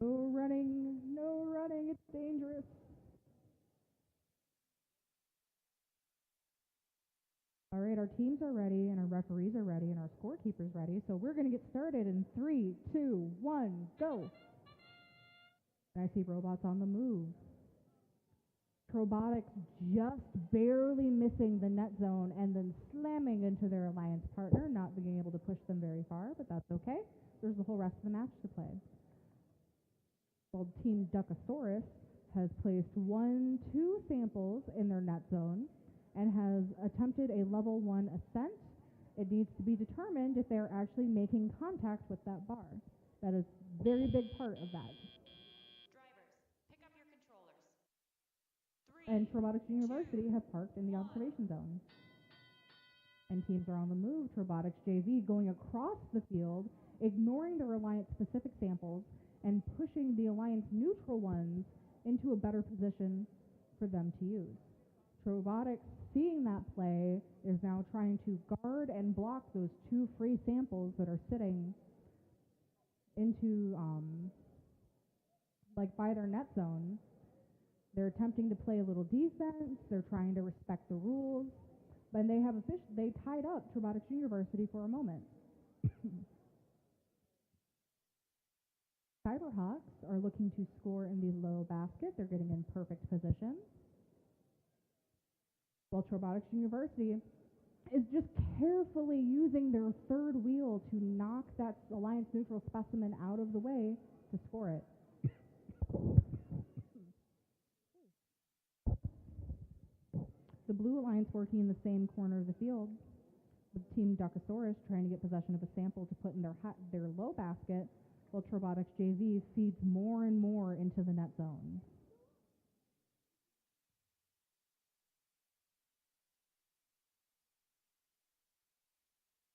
D: No running, it's dangerous. All right, our teams are ready, and our referees are ready, and our scorekeeper's ready. So we're going to get started in 3, 2, 1, go. And I see robots on the move. Robotics just barely missing the net zone and then slamming into their alliance partner, not being able to push them very far, but that's okay. There's the whole rest of the match to play. Well, Team Duckosaurus has placed 2 samples in their net zone and has attempted a level 1 ascent. It needs to be determined if they're actually making contact with that bar. That is a very big part of that.
B: Drivers, pick up your controllers. 3,
D: And Robotics University
B: 2,
D: have parked in the
B: 1.
D: observation zone. And teams are on the move. Robotics JV going across the field, ignoring their Alliance-specific samples, and pushing the Alliance-neutral ones into a better position for them to use. Robotics, seeing that play, is now trying to guard and block those 2 free samples that are sitting into, by their net zone. They're attempting to play a little defense. They're trying to respect the rules. But they tied up Robotics University for a moment. Cyberhawks are looking to score in the low basket. They're getting in perfect position. While Robotics University is just carefully using their third wheel to knock that Alliance neutral specimen out of the way to score it. The Blue Alliance working in the same corner of the field. The Team Duckosaurus trying to get possession of a sample to put in their low basket, while Robotics JV feeds more and more into the net zone.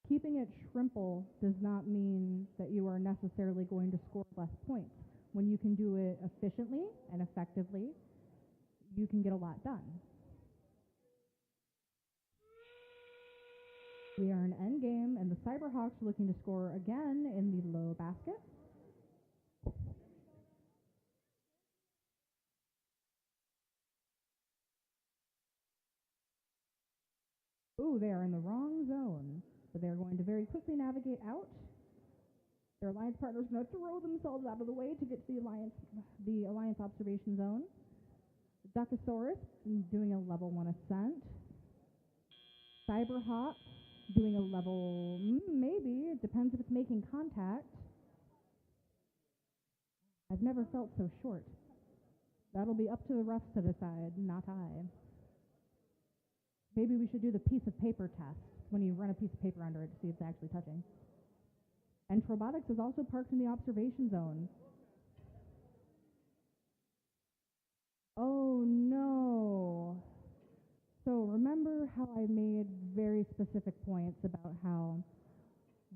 D: Keeping it shrimple does not mean that you are necessarily going to score less points. When you can do it efficiently and effectively, you can get a lot done. We are in endgame, and the Cyberhawks are looking to score again in the low basket. Ooh, they are in the wrong zone, but they're going to very quickly navigate out. Their alliance partners are going to throw themselves out of the way to get to the alliance observation zone. Duckosaurus doing a level 1 ascent. Cyberhawk doing a level, maybe, it depends if it's making contact. I've never felt so short. That'll be up to the refs to decide, not I. Maybe we should do the piece of paper test when you run a piece of paper under it to see if it's actually touching. And Robotics is also parked in the observation zone. Oh no. So remember how I made very specific points about how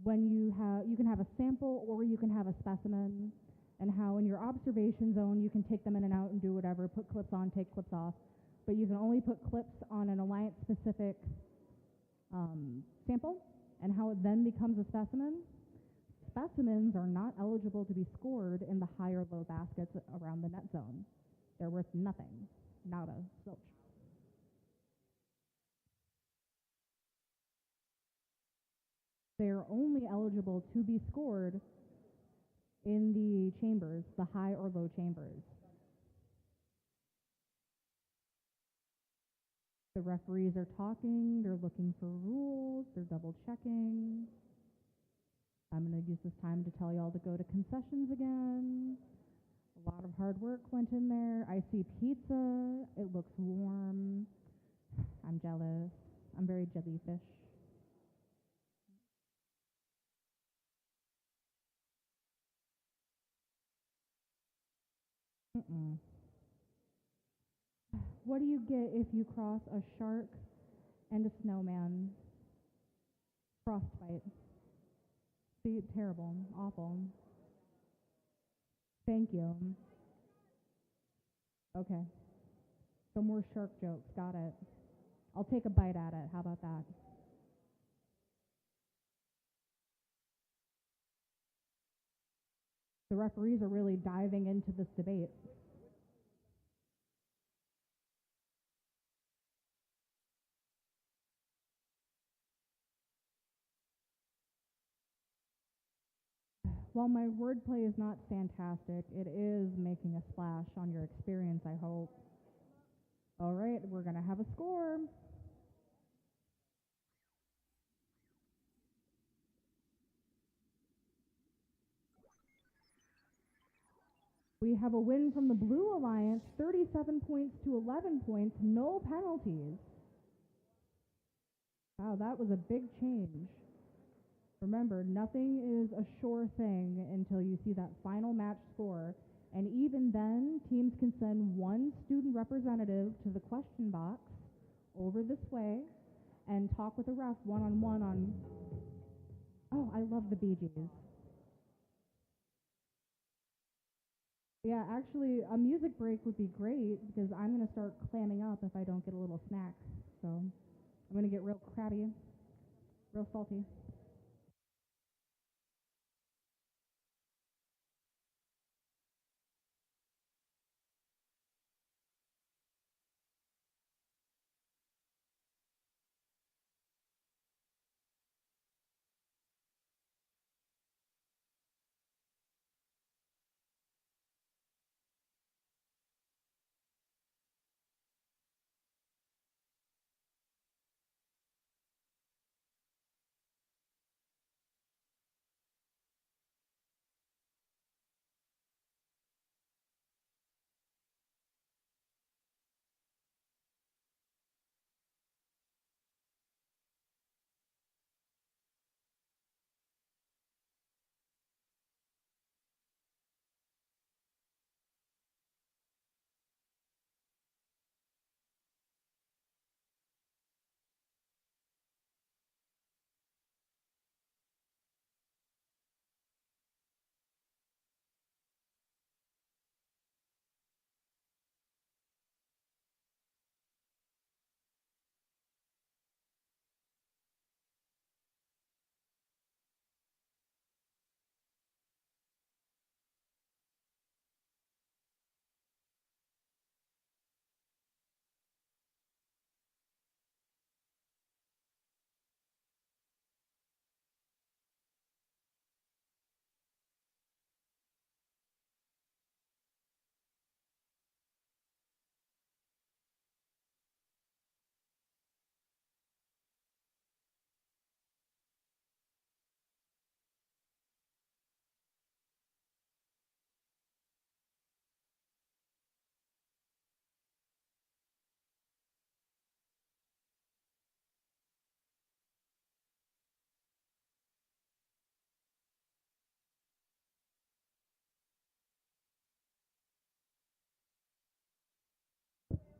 D: when you can have a sample or you can have a specimen. and how in your observation zone you can take them in and out and do whatever, put clips on, take clips off, but you can only put clips on an Alliance-specific sample, and how it then becomes a specimen. Specimens are not eligible to be scored in the high or low baskets around the net zone. They're worth nothing. Nada. Zilch. They are only eligible to be scored in the chambers, the high or low chambers. The referees are talking, they're looking for rules, they're double checking. I'm going to use this time to tell y'all to go to concessions again. A lot of hard work went in there. I see pizza. It looks warm. I'm jealous. I'm very jellyfish. What do you get if you cross a shark and a snowman? Frostbite. See, terrible, awful. Thank you. Okay. So more shark jokes, got it. I'll take a bite at it, how about that? The referees are really diving into this debate. While my wordplay is not fantastic, it is making a splash on your experience, I hope. All right, we're going to have a score. We have a win from the Blue Alliance, 37 points to 11 points, no penalties. Wow, that was a big change. Remember, nothing is a sure thing until you see that final match score. And even then, teams can send one student representative to the question box over this way and talk with the ref one-on-one on, oh, I love the Bee Gees. Yeah, actually, a music break would be great because I'm going to start clamming up if I don't get a little snack. So I'm going to get real crabby, real salty.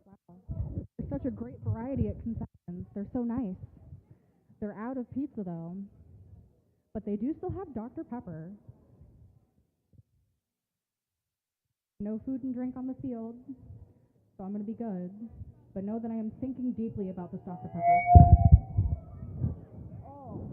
D: Wow. There's such a great variety at concessions. They're so nice. They're out of pizza though, but they do still have Dr. Pepper. No food and drink on the field, so I'm going to be good. But know that I am thinking deeply about this Dr. Pepper. Oh.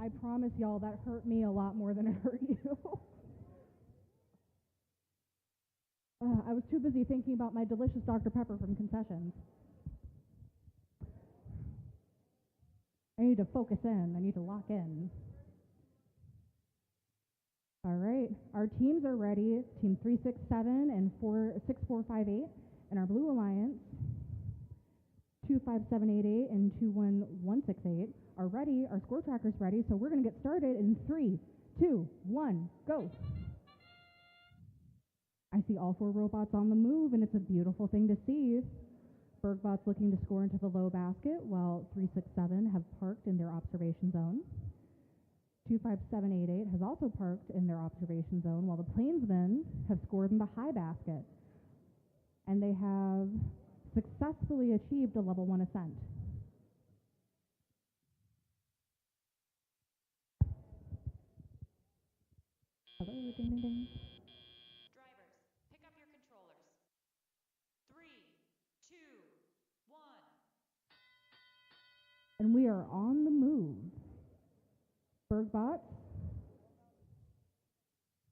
D: I promise y'all that hurt me a lot more than it hurt you. I was too busy thinking about my delicious Dr. Pepper from concessions. I need to focus in. I need to lock in. All right. Our teams are ready. Team 367 and 6458 and our Blue Alliance 25788 and 21168 are ready. Our score tracker's ready. So we're going to get started in 3, 2, 1, go. I see all 4 robots on the move, and it's a beautiful thing to see. Bergbot's looking to score into the low basket, while 367 have parked in their observation zone. 25788 has also parked in their observation zone, while the Plainsmen have scored in the high basket. And they have successfully achieved a level 1 ascent. Hello, ding, ding, ding. And we are on the move. Bergbots.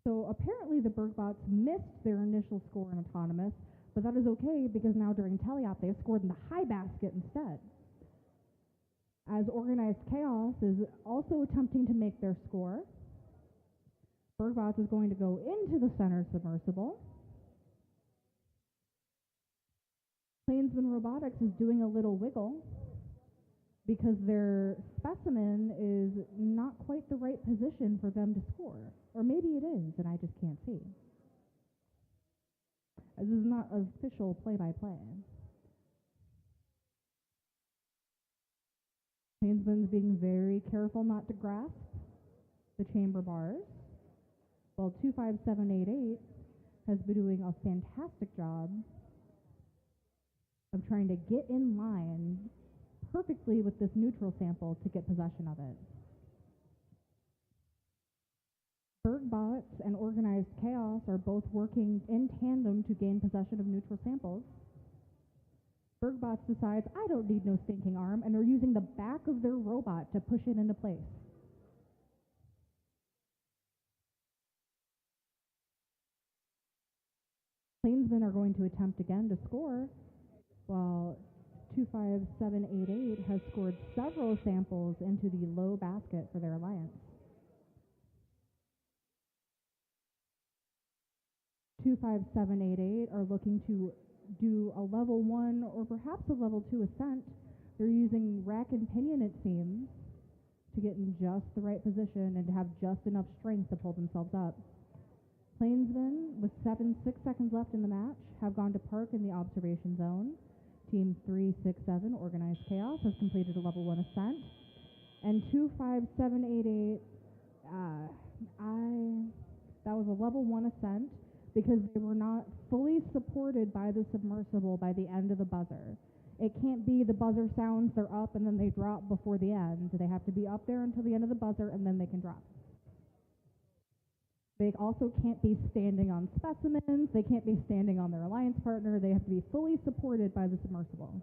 D: So apparently the Bergbots missed their initial score in autonomous, but that is okay because now during teleop they have scored in the high basket instead. As organized chaos is also attempting to make their score. Bergbots is going to go into the center submersible. Plainsman Robotics is doing a little wiggle because their specimen is not quite the right position for them to score. Or maybe it is, and I just can't see. This is not official play-by-play. Plainsman's being very careful not to grasp the chamber bars, while 25788 has been doing a fantastic job of trying to get in line perfectly with this neutral sample to get possession of it. Bergbots and organized chaos are both working in tandem to gain possession of neutral samples. Bergbots decides, I don't need no stinking arm, and they're using the back of their robot to push it into place. Plainsmen are going to attempt again to score, while 25788 has scored several samples into the low basket for their alliance. 25788 are looking to do a level 1 or perhaps a level 2 ascent. They're using rack and pinion, it seems, to get in just the right position and to have just enough strength to pull themselves up. Plainsmen, with 6 seconds left in the match, have gone to park in the observation zone. Team 367, Organized Chaos, has completed a level 1 ascent. And 25788, that was a level 1 ascent because they were not fully supported by the submersible by the end of the buzzer. It can't be the buzzer sounds, they're up, and then they drop before the end. They have to be up there until the end of the buzzer, and then they can drop. They also can't be standing on specimens. They can't be standing on their alliance partner. They have to be fully supported by the submersible.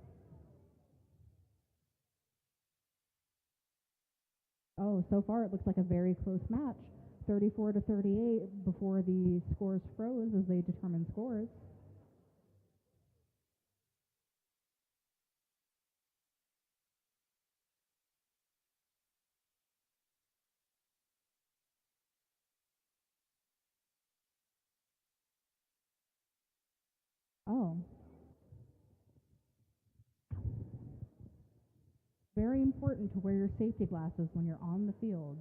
D: Oh, so far it looks like a very close match. 34-38 before the scores froze as they determined scores. Oh. Very important to wear your safety glasses when you're on the field.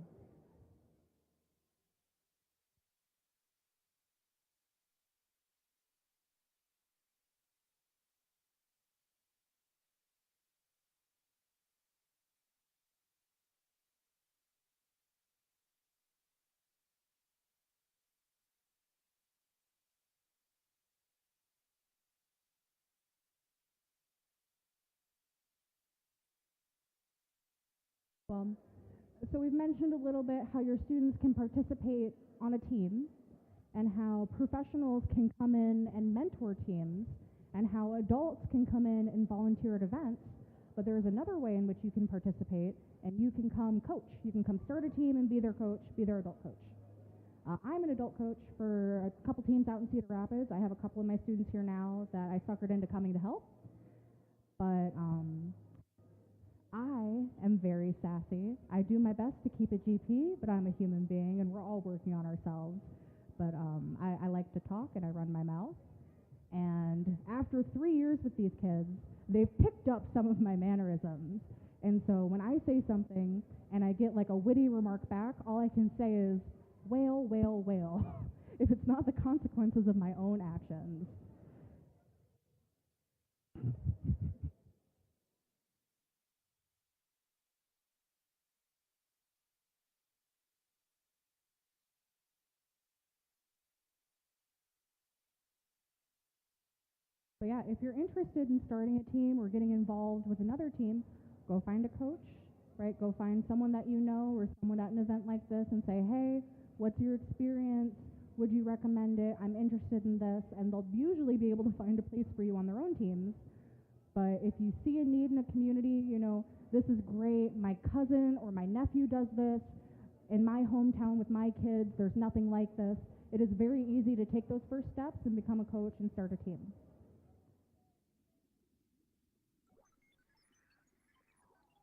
D: Well, so we've mentioned a little bit how your students can participate on a team and how professionals can come in and mentor teams and how adults can come in and volunteer at events. But there is another way in which you can participate, and you can come coach. You can come start a team and be their coach, be their adult coach. I'm an adult coach for a couple teams out in Cedar Rapids. I have a couple of my students here now that I suckered into coming to help. But I am very sassy. I do my best to keep it GP, but I'm a human being, and we're all working on ourselves. But I like to talk, and I run my mouth. And after 3 years with these kids, they've picked up some of my mannerisms. And so when I say something and I get like a witty remark back, all I can say is, wail, wail, wail, if it's not the consequences of my own actions. But yeah, if you're interested in starting a team or getting involved with another team, go find a coach, right? Go find someone that you know or someone at an event like this and say, hey, what's your experience? Would you recommend it? I'm interested in this. And they'll usually be able to find a place for you on their own teams. But if you see a need in a community, you know, this is great. My cousin or my nephew does this. In my hometown with my kids, there's nothing like this. It is very easy to take those first steps and become a coach and start a team.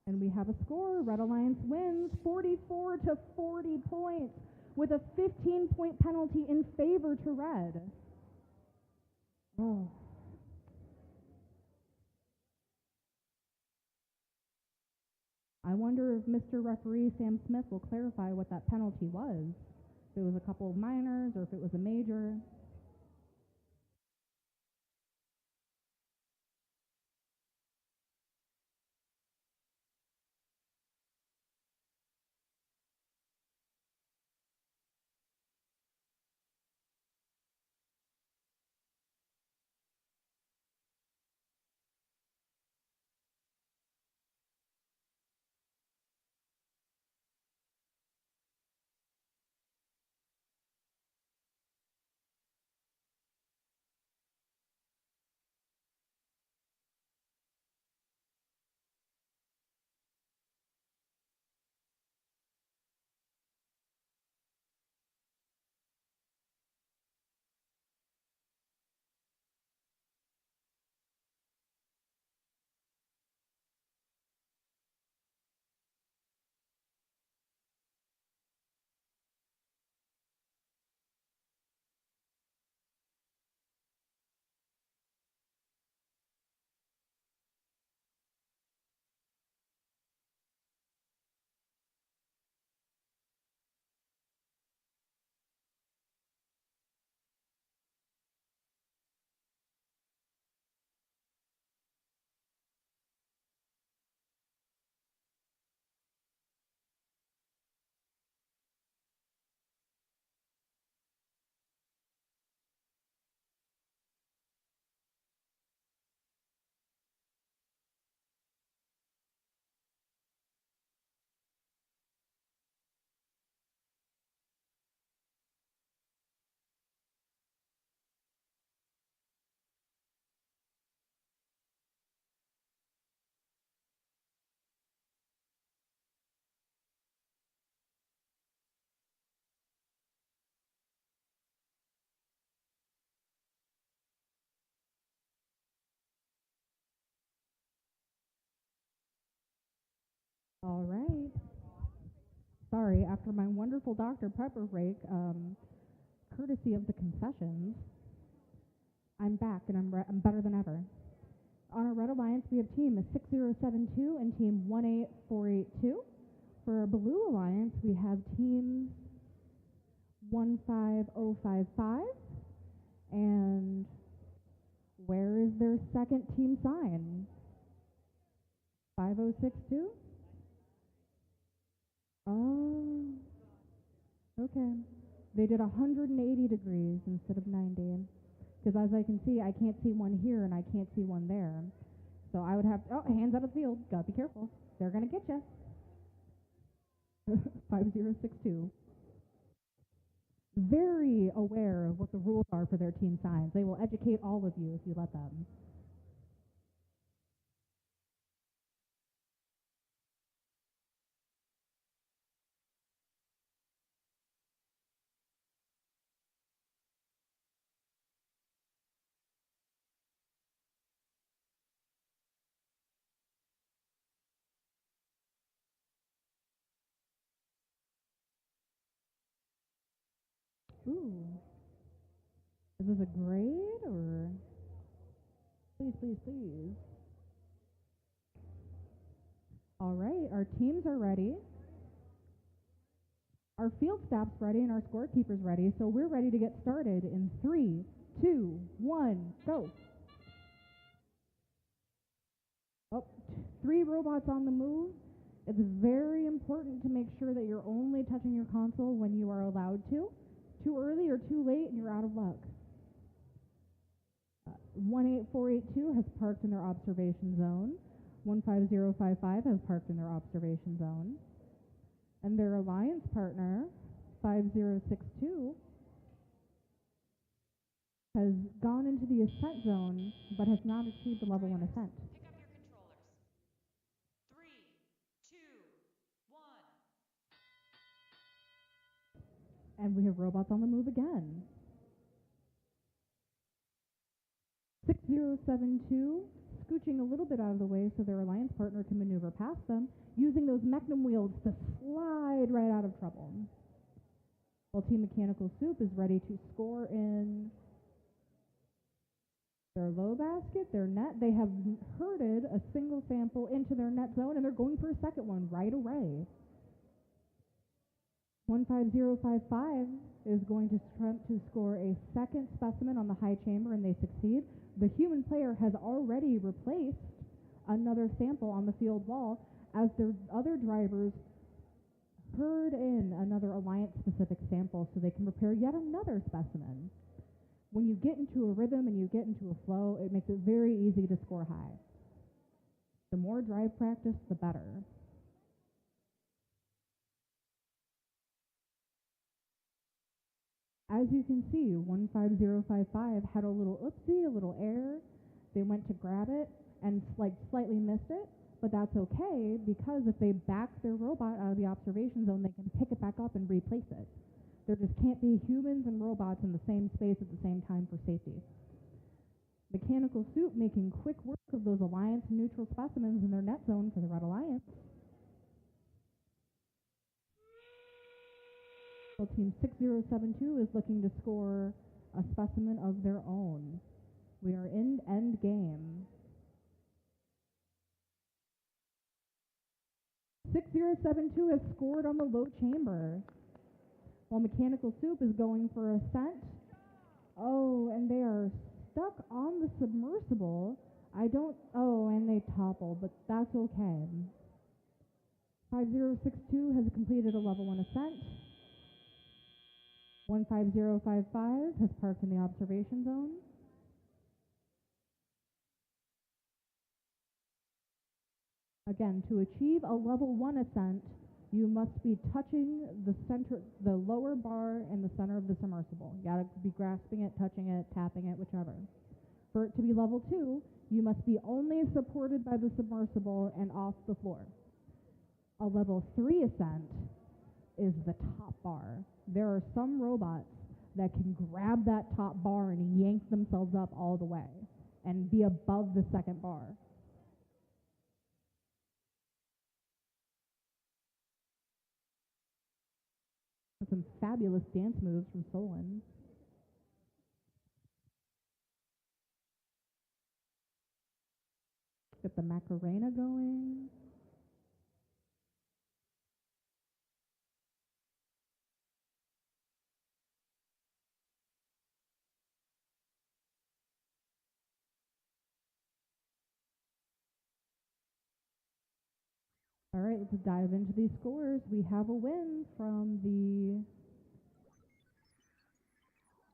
D: And we have a score. Red Alliance wins 44 to 40 points with a 15-point penalty in favor to Red. Oh. I wonder if Mr. Referee Sam Smith will clarify what that penalty was. If it was a couple of minors or if it was a major. All right. Sorry, after my wonderful Dr. Pepper break, courtesy of the concessions, I'm back and I'm better than ever. On our Red Alliance, we have team 6072 and team 18482. For our Blue Alliance, we have team 15055. And where is their second team sign? 5062? Oh, okay. They did 180 degrees instead of 90. Because as I can see, I can't see one here and I can't see one there. So I would have, hands out of the field. Gotta be careful. They're gonna get you. 5062. Very aware of what the rules are for their team signs. They will educate all of you if you let them. Ooh. Is this a grade or? Please, please, please. All right, our teams are ready. Our field staff's ready and our scorekeeper's ready, so we're ready to get started in 3, 2, 1, go. Oh, 3 robots on the move. It's very important to make sure that you're only touching your console when you are allowed to. Too early or too late and you're out of luck. 18482 has parked in their observation zone. 15055 has parked in their observation zone. And their alliance partner, 5062, has gone into the ascent zone but has not achieved the level 1 ascent.
B: Pick up your controllers. 3, 2, 1.
D: And we have robots on the move again. 6072, scooching a little bit out of the way so their alliance partner can maneuver past them, using those Mechnum wheels to slide right out of trouble. While Team Mechanical Soup is ready to score in their low basket, their net. They have herded a single sample into their net zone, and they're going for a second one right away. 15055 is going to attempt to score a second specimen on the high chamber, and they succeed. The human player has already replaced another sample on the field wall as their other drivers herd in another alliance-specific sample so they can prepare yet another specimen. When you get into a rhythm and you get into a flow, it makes it very easy to score high. The more drive practice, the better. As you can see, 15055 had a little oopsie, a little error. They went to grab it and slightly missed it, but that's okay because if they back their robot out of the observation zone, they can pick it back up and replace it. There just can't be humans and robots in the same space at the same time for safety. Mechanical Soup making quick work of those Alliance neutral specimens in their net zone for the Red Alliance. Well, Team 6072 is looking to score a specimen of their own. We are in end game. 6072 has scored on the low chamber, while Mechanical Soup is going for a scent. Oh, and they are stuck on the submersible. And they toppled, but that's okay. 5062 has completed a level 1 ascent. 15055 has parked in the observation zone. Again, to achieve a level 1 ascent, you must be touching the lower bar in the center of the submersible. You gotta be grasping it, touching it, tapping it, whichever. For it to be level 2, you must be only supported by the submersible and off the floor. A level 3 ascent is the top bar. There are some robots that can grab that top bar and yank themselves up all the way and be above the second bar. Some fabulous dance moves from Solon. Get the Macarena going. All right, let's dive into these scores. We have a win from the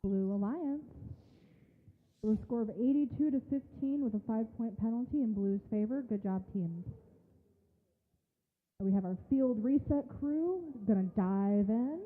D: Blue Alliance. With a score of 82-15 with a 5-point penalty in Blue's favor. Good job, teams. We have our field reset crew gonna dive in.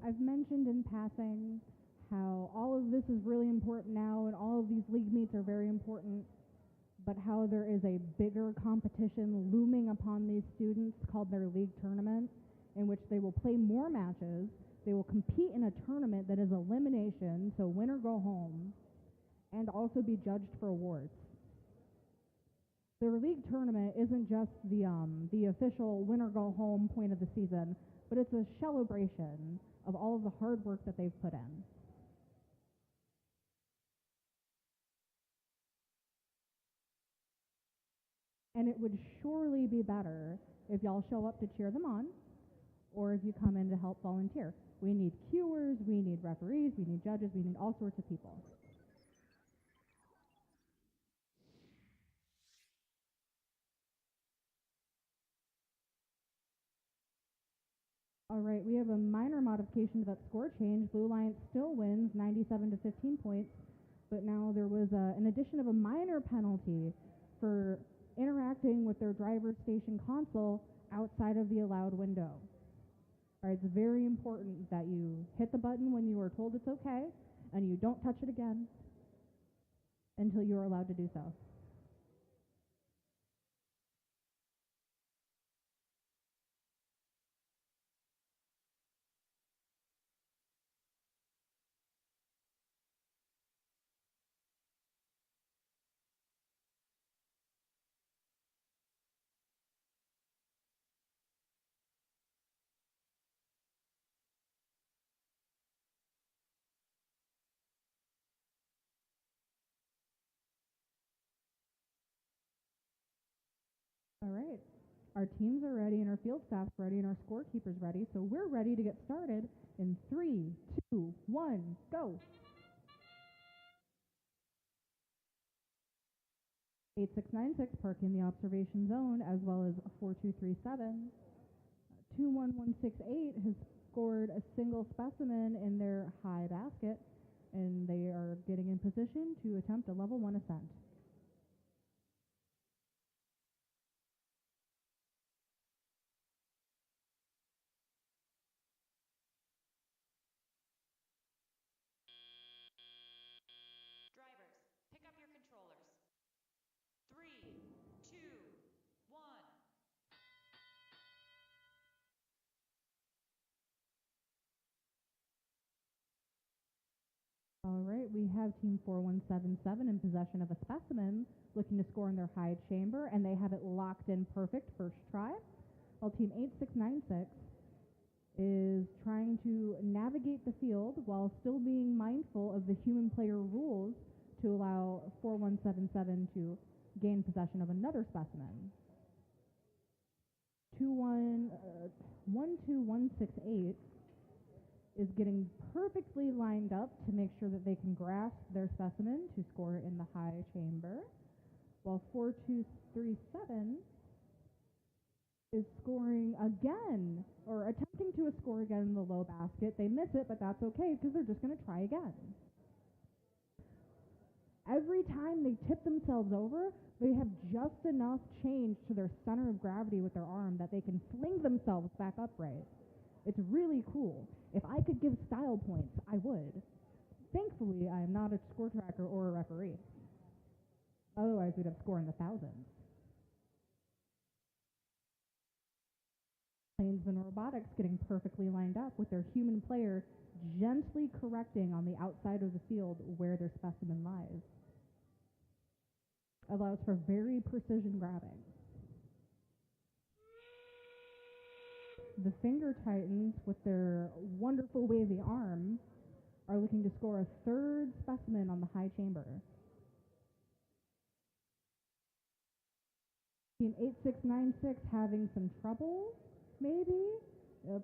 D: I've mentioned in passing how all of this is really important now and all of these league meets are very important, but how there is a bigger competition looming upon these students called their league tournament, in which they will play more matches, they will compete in a tournament that is elimination, so win or go home, and also be judged for awards. Their league tournament isn't just the official win or go home point of the season, but it's a celebration of all of the hard work that they've put in. And it would surely be better if y'all show up to cheer them on, or if you come in to help volunteer. We need cuers, we need referees, we need judges, we need all sorts of people. All right, we have a minor modification to that score change. Blue Lions still wins 97 to 15 points, but now there was an addition of a minor penalty for interacting with their driver's station console outside of the allowed window. All right, it's very important that you hit the button when you are told it's okay, and you don't touch it again until you are allowed to do so. All right. Our teams are ready and our field staff's ready and our scorekeeper's ready, so we're ready to get started in 3, 2, 1, go. 8696 parking the observation zone, as well as 4237. 21168 has scored a single specimen in their high basket, and they are getting in position to attempt a level 1 ascent.
B: Drivers, pick up your controllers. 3, 2, 1.
D: All right, we have Team 4177 in possession of a specimen, looking to score in their high chamber, and they have it locked in perfect first try, while Team 8696 is trying to navigate the field while still being mindful of the human player rules to allow 4177 to gain possession of another specimen. 12168 is getting perfectly lined up to make sure that they can grasp their specimen to score in the high chamber, while 4237 is scoring again, or attempting to score again in the low basket. They miss it, but that's okay because they're just going to try again. Every time they tip themselves over, they have just enough change to their center of gravity with their arm that they can fling themselves back upright. It's really cool. If I could give style points, I would. Thankfully, I am not a score tracker or a referee. Otherwise, we'd have score in the thousands. Plainsman Robotics getting perfectly lined up with their human player gently correcting on the outside of the field where their specimen lies. Allows for very precision grabbing. The Finger Titans, with their wonderful wavy arm, are looking to score a third specimen on the high chamber. Team 8696 having some trouble, maybe,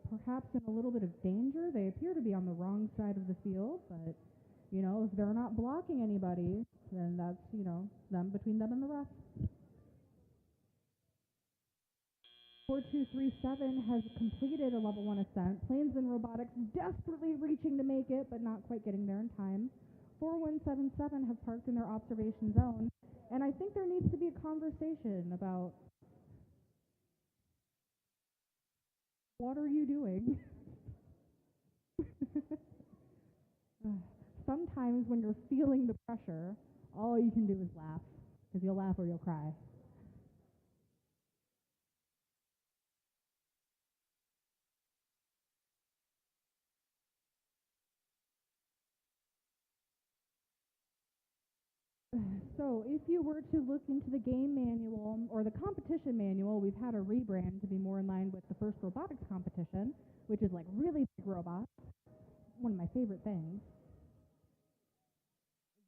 D: perhaps in a little bit of danger. They appear to be on the wrong side of the field, but, you know, if they're not blocking anybody, then that's, you know, them between them and the ref. 4237 has completed a level 1 ascent. Plainsman Robotics desperately reaching to make it, but not quite getting there in time. 4177 have parked in their observation zone, and I think there needs to be a conversation about what are you doing? Sometimes when you're feeling the pressure, all you can do is laugh, because you'll laugh or you'll cry. So if you were to look into the game manual or the competition manual, we've had a rebrand to be more in line with the first robotics competition, which is like really big robots. One of my favorite things.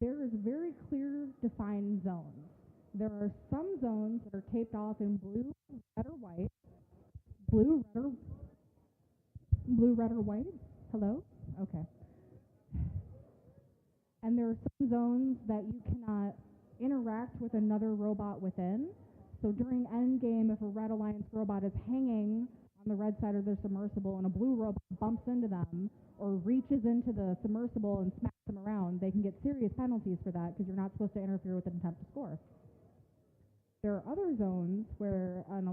D: There is very clear defined zones. There are some zones that are taped off in blue, red, or white. Blue, red, or white? Hello? Okay. And there are some zones that you cannot interact with another robot within. So during endgame, if a Red Alliance robot is hanging on the red side of their submersible and a blue robot bumps into them or reaches into the submersible and smacks them around, they can get serious penalties for that because you're not supposed to interfere with an attempt to score. There are other zones where an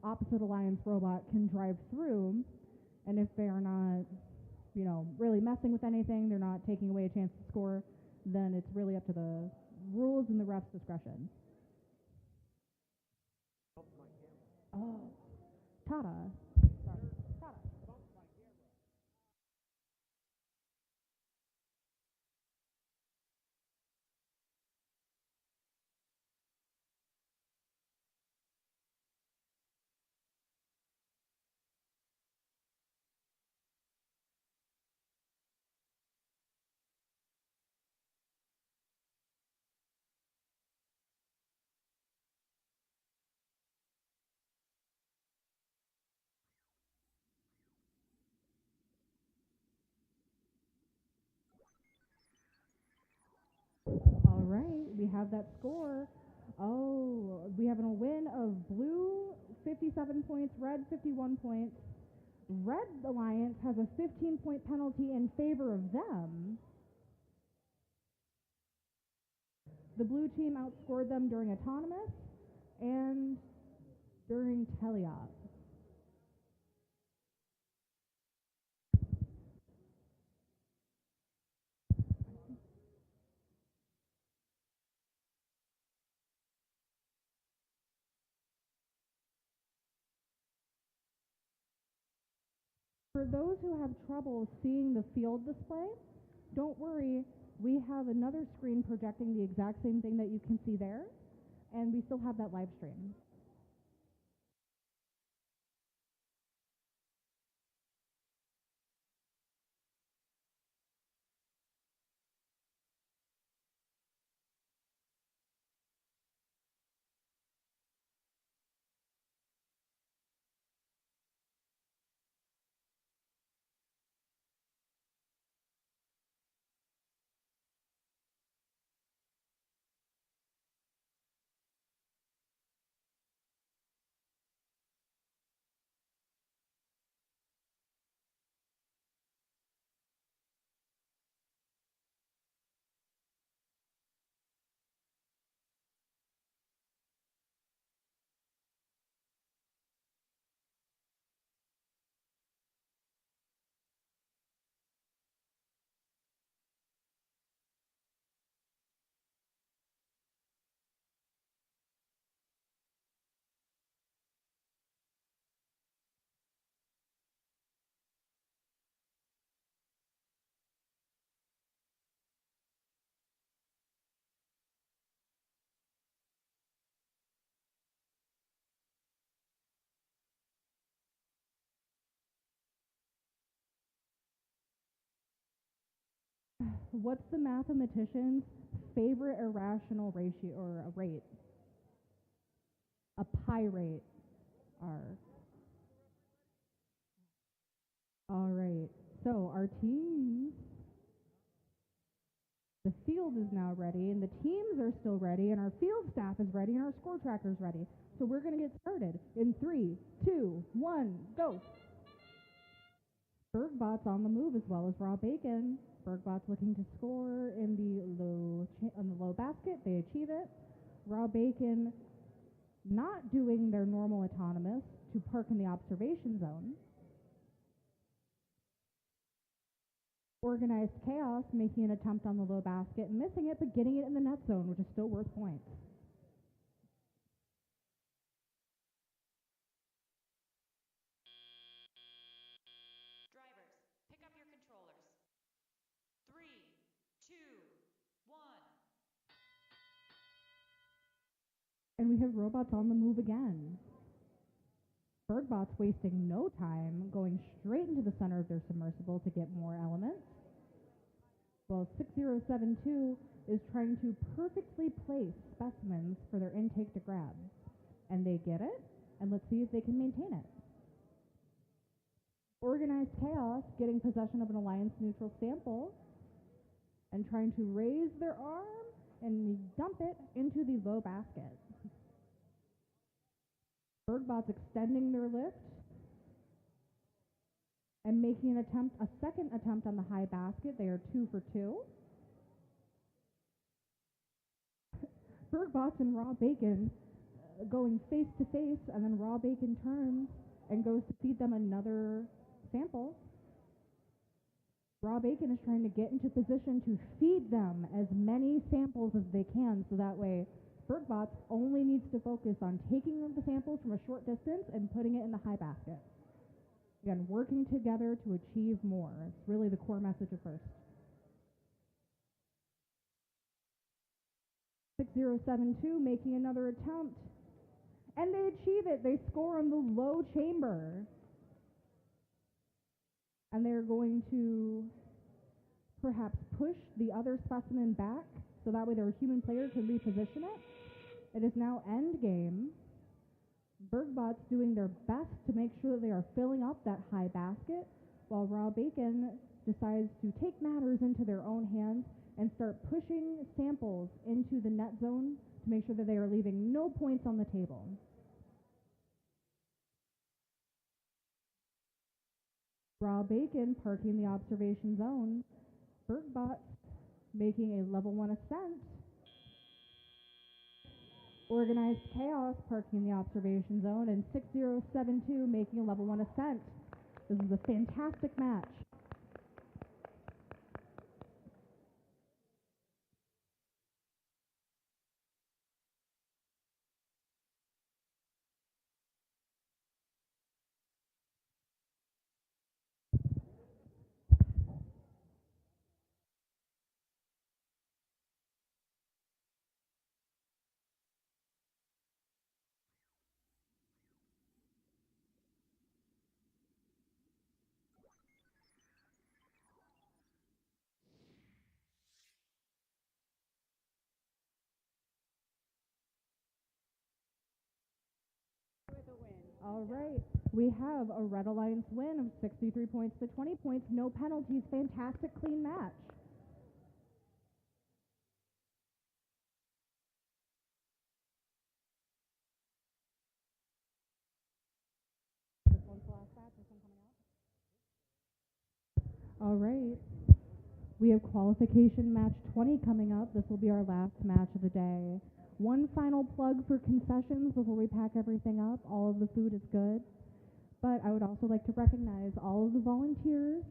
D: opposite alliance robot can drive through, and if they are not, you know, really messing with anything, they're not taking away a chance to score, then it's really up to the rules and the ref's discretion. Oh, Tada. Sorry. Tada. All right, we have that score. Oh, we have a win of blue 57 points, red 51 points. Red Alliance has a 15-point penalty in favor of them. The blue team outscored them during autonomous and during teleop. For those who have trouble seeing the field display, don't worry, we have another screen projecting the exact same thing that you can see there, and we still have that live stream. What's the mathematician's favorite irrational ratio or a rate? A pi rate. R. All right. So our teams, the field is now ready, and the teams are still ready, and our field staff is ready, and our score tracker is ready. So we're going to get started in 3, 2, 1, go. Bergbot's on the move as well as Raw Bacon. Bergbot's looking to score in the low basket. They achieve it. Raw Bacon not doing their normal autonomous to park in the observation zone. Organized Chaos making an attempt on the low basket, missing it, but getting it in the net zone, which is still worth points.
B: Drivers, pick up your controllers. 3, 2, 1.
D: And we have robots on the move again. Bergbot's wasting no time, going straight into the center of their submersible to get more elements. Well, 6072 is trying to perfectly place specimens for their intake to grab. And they get it, and let's see if they can maintain it. Organized Chaos getting possession of an alliance-neutral sample and trying to raise their arm and dump it into the low basket. Bergbot's extending their lift and making a second attempt on the high basket. They are 2 for 2. Bergbot's and Raw Bacon going face to face, and then Raw Bacon turns and goes to feed them another sample. Raw Bacon is trying to get into position to feed them as many samples as they can, so that way Bergbot's only needs to focus on taking the samples from a short distance and putting it in the high basket. Again, working together to achieve more. It's really the core message of FIRST. 6072 making another attempt. And they achieve it. They score on the low chamber. And they're going to perhaps push the other specimen back so that way their human player can reposition it. It is now end game. Bergbot's doing their best to make sure that they are filling up that high basket, while Raw Bacon decides to take matters into their own hands and start pushing samples into the net zone to make sure that they are leaving no points on the table. Raw Bacon parking the observation zone. Bergbot's making a level 1 ascent. Organized Chaos parking the observation zone, and 6072 making a level 1 ascent. This is a fantastic match. All right, we have a Red Alliance win of 63 points to 20 points, no penalties, fantastic clean match. This one's the last batch, this one coming out. All right, we have qualification match 20 coming up. This will be our last match of the day. One final plug for concessions before we pack everything up. All of the food is good. But I would also like to recognize all of the volunteers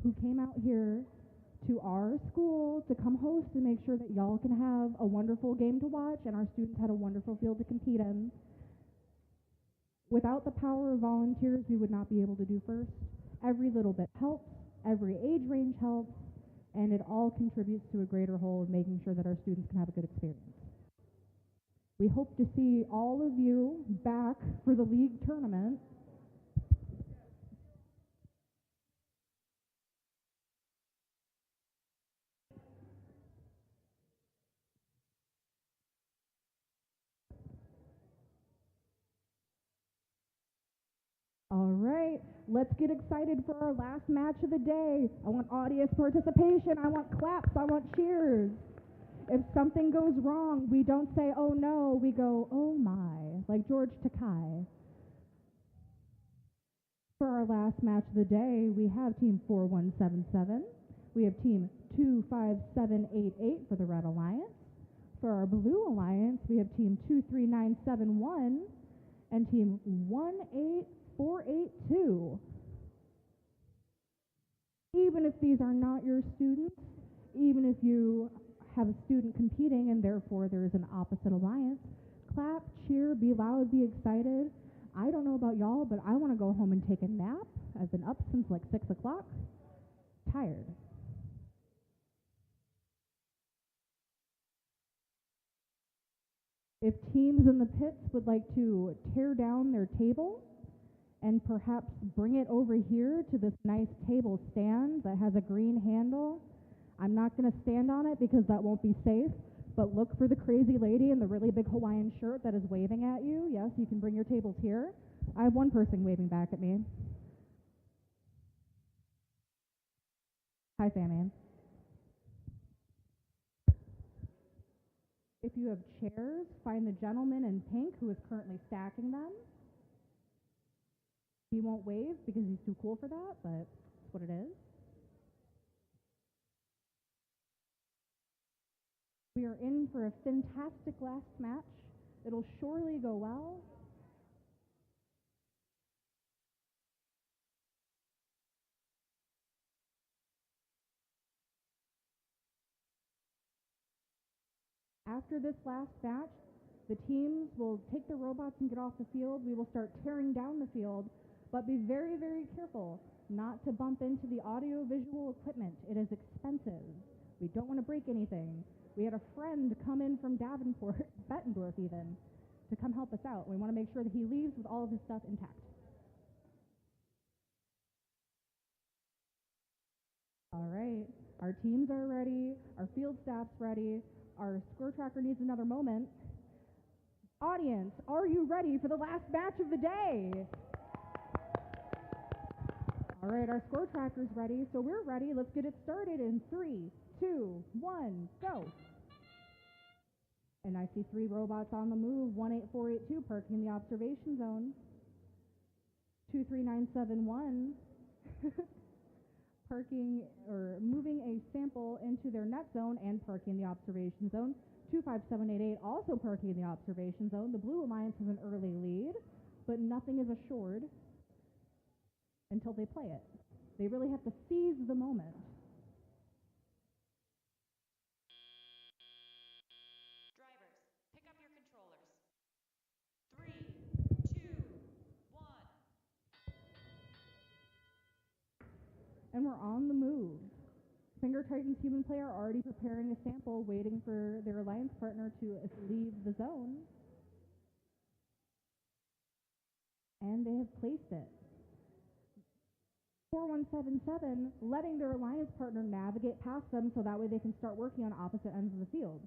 D: who came out here to our school to come host and make sure that y'all can have a wonderful game to watch and our students had a wonderful field to compete in. Without the power of volunteers, we would not be able to do FIRST. Every little bit helps, every age range helps, and it all contributes to a greater whole of making sure that our students can have a good experience. We hope to see all of you back for the league tournament. All right, let's get excited for our last match of the day. I want audience participation. I want claps. I want cheers. If something goes wrong, we don't say, oh no, we go, oh my, like George Takai. For our last match of the day, we have Team 4177. We have Team 25788 for the Red Alliance. For our Blue Alliance, we have Team 23971 and Team 18482. Even if these are not your students, even if you have a student competing and therefore there is an opposite alliance, clap, cheer, be loud, be excited. I don't know about y'all, but I want to go home and take a nap. I've been up since like 6 o'clock. Tired. If teams in the pits would like to tear down their table and perhaps bring it over here to this nice table stand that has a green handle, I'm not going to stand on it because that won't be safe, but look for the crazy lady in the really big Hawaiian shirt that is waving at you. Yes, you can bring your tables here. I have one person waving back at me. Hi, Sammy. If you have chairs, find the gentleman in pink who is currently stacking them. He won't wave because he's too cool for that, but that's what it is. We are in for a fantastic last match. It'll surely go well. After this last match, the teams will take their robots and get off the field. We will start tearing down the field, but be very, very careful not to bump into the audio-visual equipment. It is expensive. We don't want to break anything. We had a friend come in from Davenport, Bettendorf even, to come help us out. We want to make sure that he leaves with all of his stuff intact. All right, our teams are ready, our field staff's ready, our score tracker needs another moment. Audience, are you ready for the last match of the day? All right, our score tracker's ready, so we're ready. Let's get it started in 3, 2, 1, go. And I see 3 robots on the move. 18482 parking in the observation zone. 23971 parking or moving a sample into their net zone and parking in the observation zone. 25788 also parking in the observation zone. The Blue Alliance has an early lead, but nothing is assured until they play it. They really have to seize the moment.
B: Drivers, pick up your controllers. 3, 2, 1.
D: And we're on the move. Finger Titan's human player are already preparing a sample, waiting for their alliance partner to leave the zone. And they have placed it. 4177 letting their alliance partner navigate past them so that way they can start working on opposite ends of the field.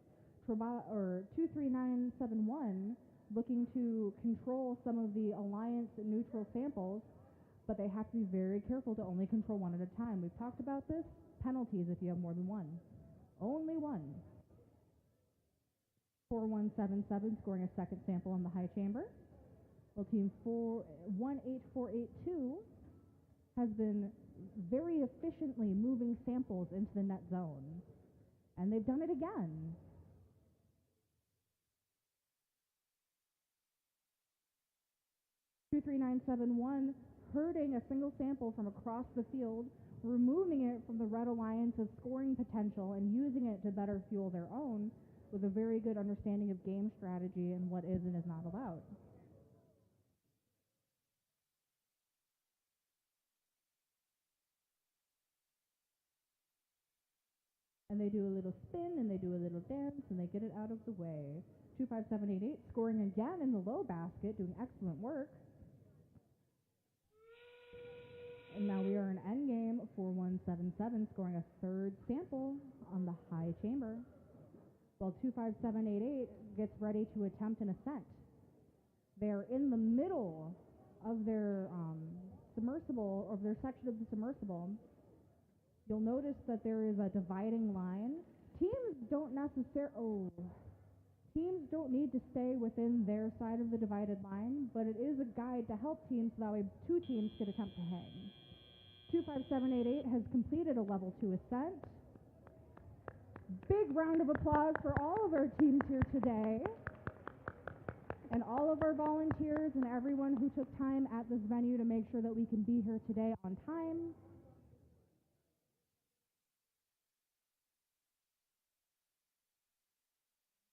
D: 23971 looking to control some of the alliance neutral samples, but they have to be very careful to only control one at a time. We've talked about this. Penalties if you have more than one. Only one. 4177 scoring a second sample in the high chamber. Well, team 18482 has been very efficiently moving samples into the net zone. And they've done it again. (23971) herding a single sample from across the field, removing it from the Red Alliance's scoring potential and using it to better fuel their own with a very good understanding of game strategy and what is and is not allowed. And they do a little spin, and they do a little dance, and they get it out of the way. 25788 scoring again in the low basket, doing excellent work. And now we are in endgame. 4177 scoring a third sample on the high chamber, while 25788 gets ready to attempt an ascent. They are in the middle of their submersible, or their section of the submersible, you'll notice that there is a dividing line. Teams don't need to stay within their side of the divided line, but it is a guide to help teams so that way two teams could attempt to hang. 25788 has completed a level 2 ascent. Big round of applause for all of our teams here today, and all of our volunteers and everyone who took time at this venue to make sure that we can be here today on time.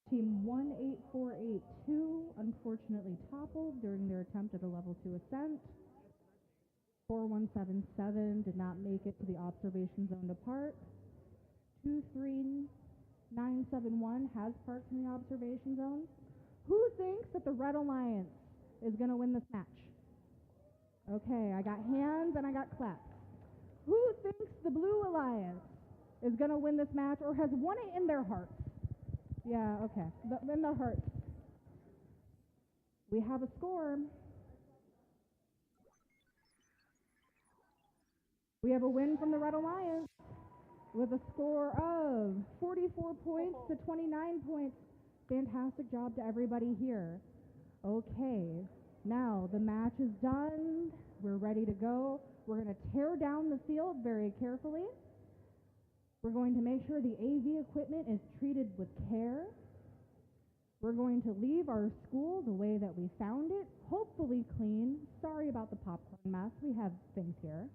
D: Team 18482 unfortunately toppled during their attempt at a level 2 ascent. 4177 did not make it to the observation zone to park. 23971 has parked in the observation zone. Who thinks that the Red Alliance is going to win this match? Okay, I got hands and I got claps. Who thinks the Blue Alliance is going to win this match or has won it in their hearts? Yeah, okay. In the hearts. We have a score. We have a win from the Red Alliance with a score of 44 points to 29 points. Fantastic job to everybody here. Okay, now the match is done. We're ready to go. We're going to tear down the field very carefully. We're going to make sure the AV equipment is treated with care. We're going to leave our school the way that we found it, hopefully clean. Sorry about the popcorn mess. We have things here.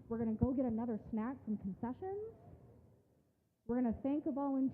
D: We're going to go get another snack from concessions. We're going to thank a volunteer.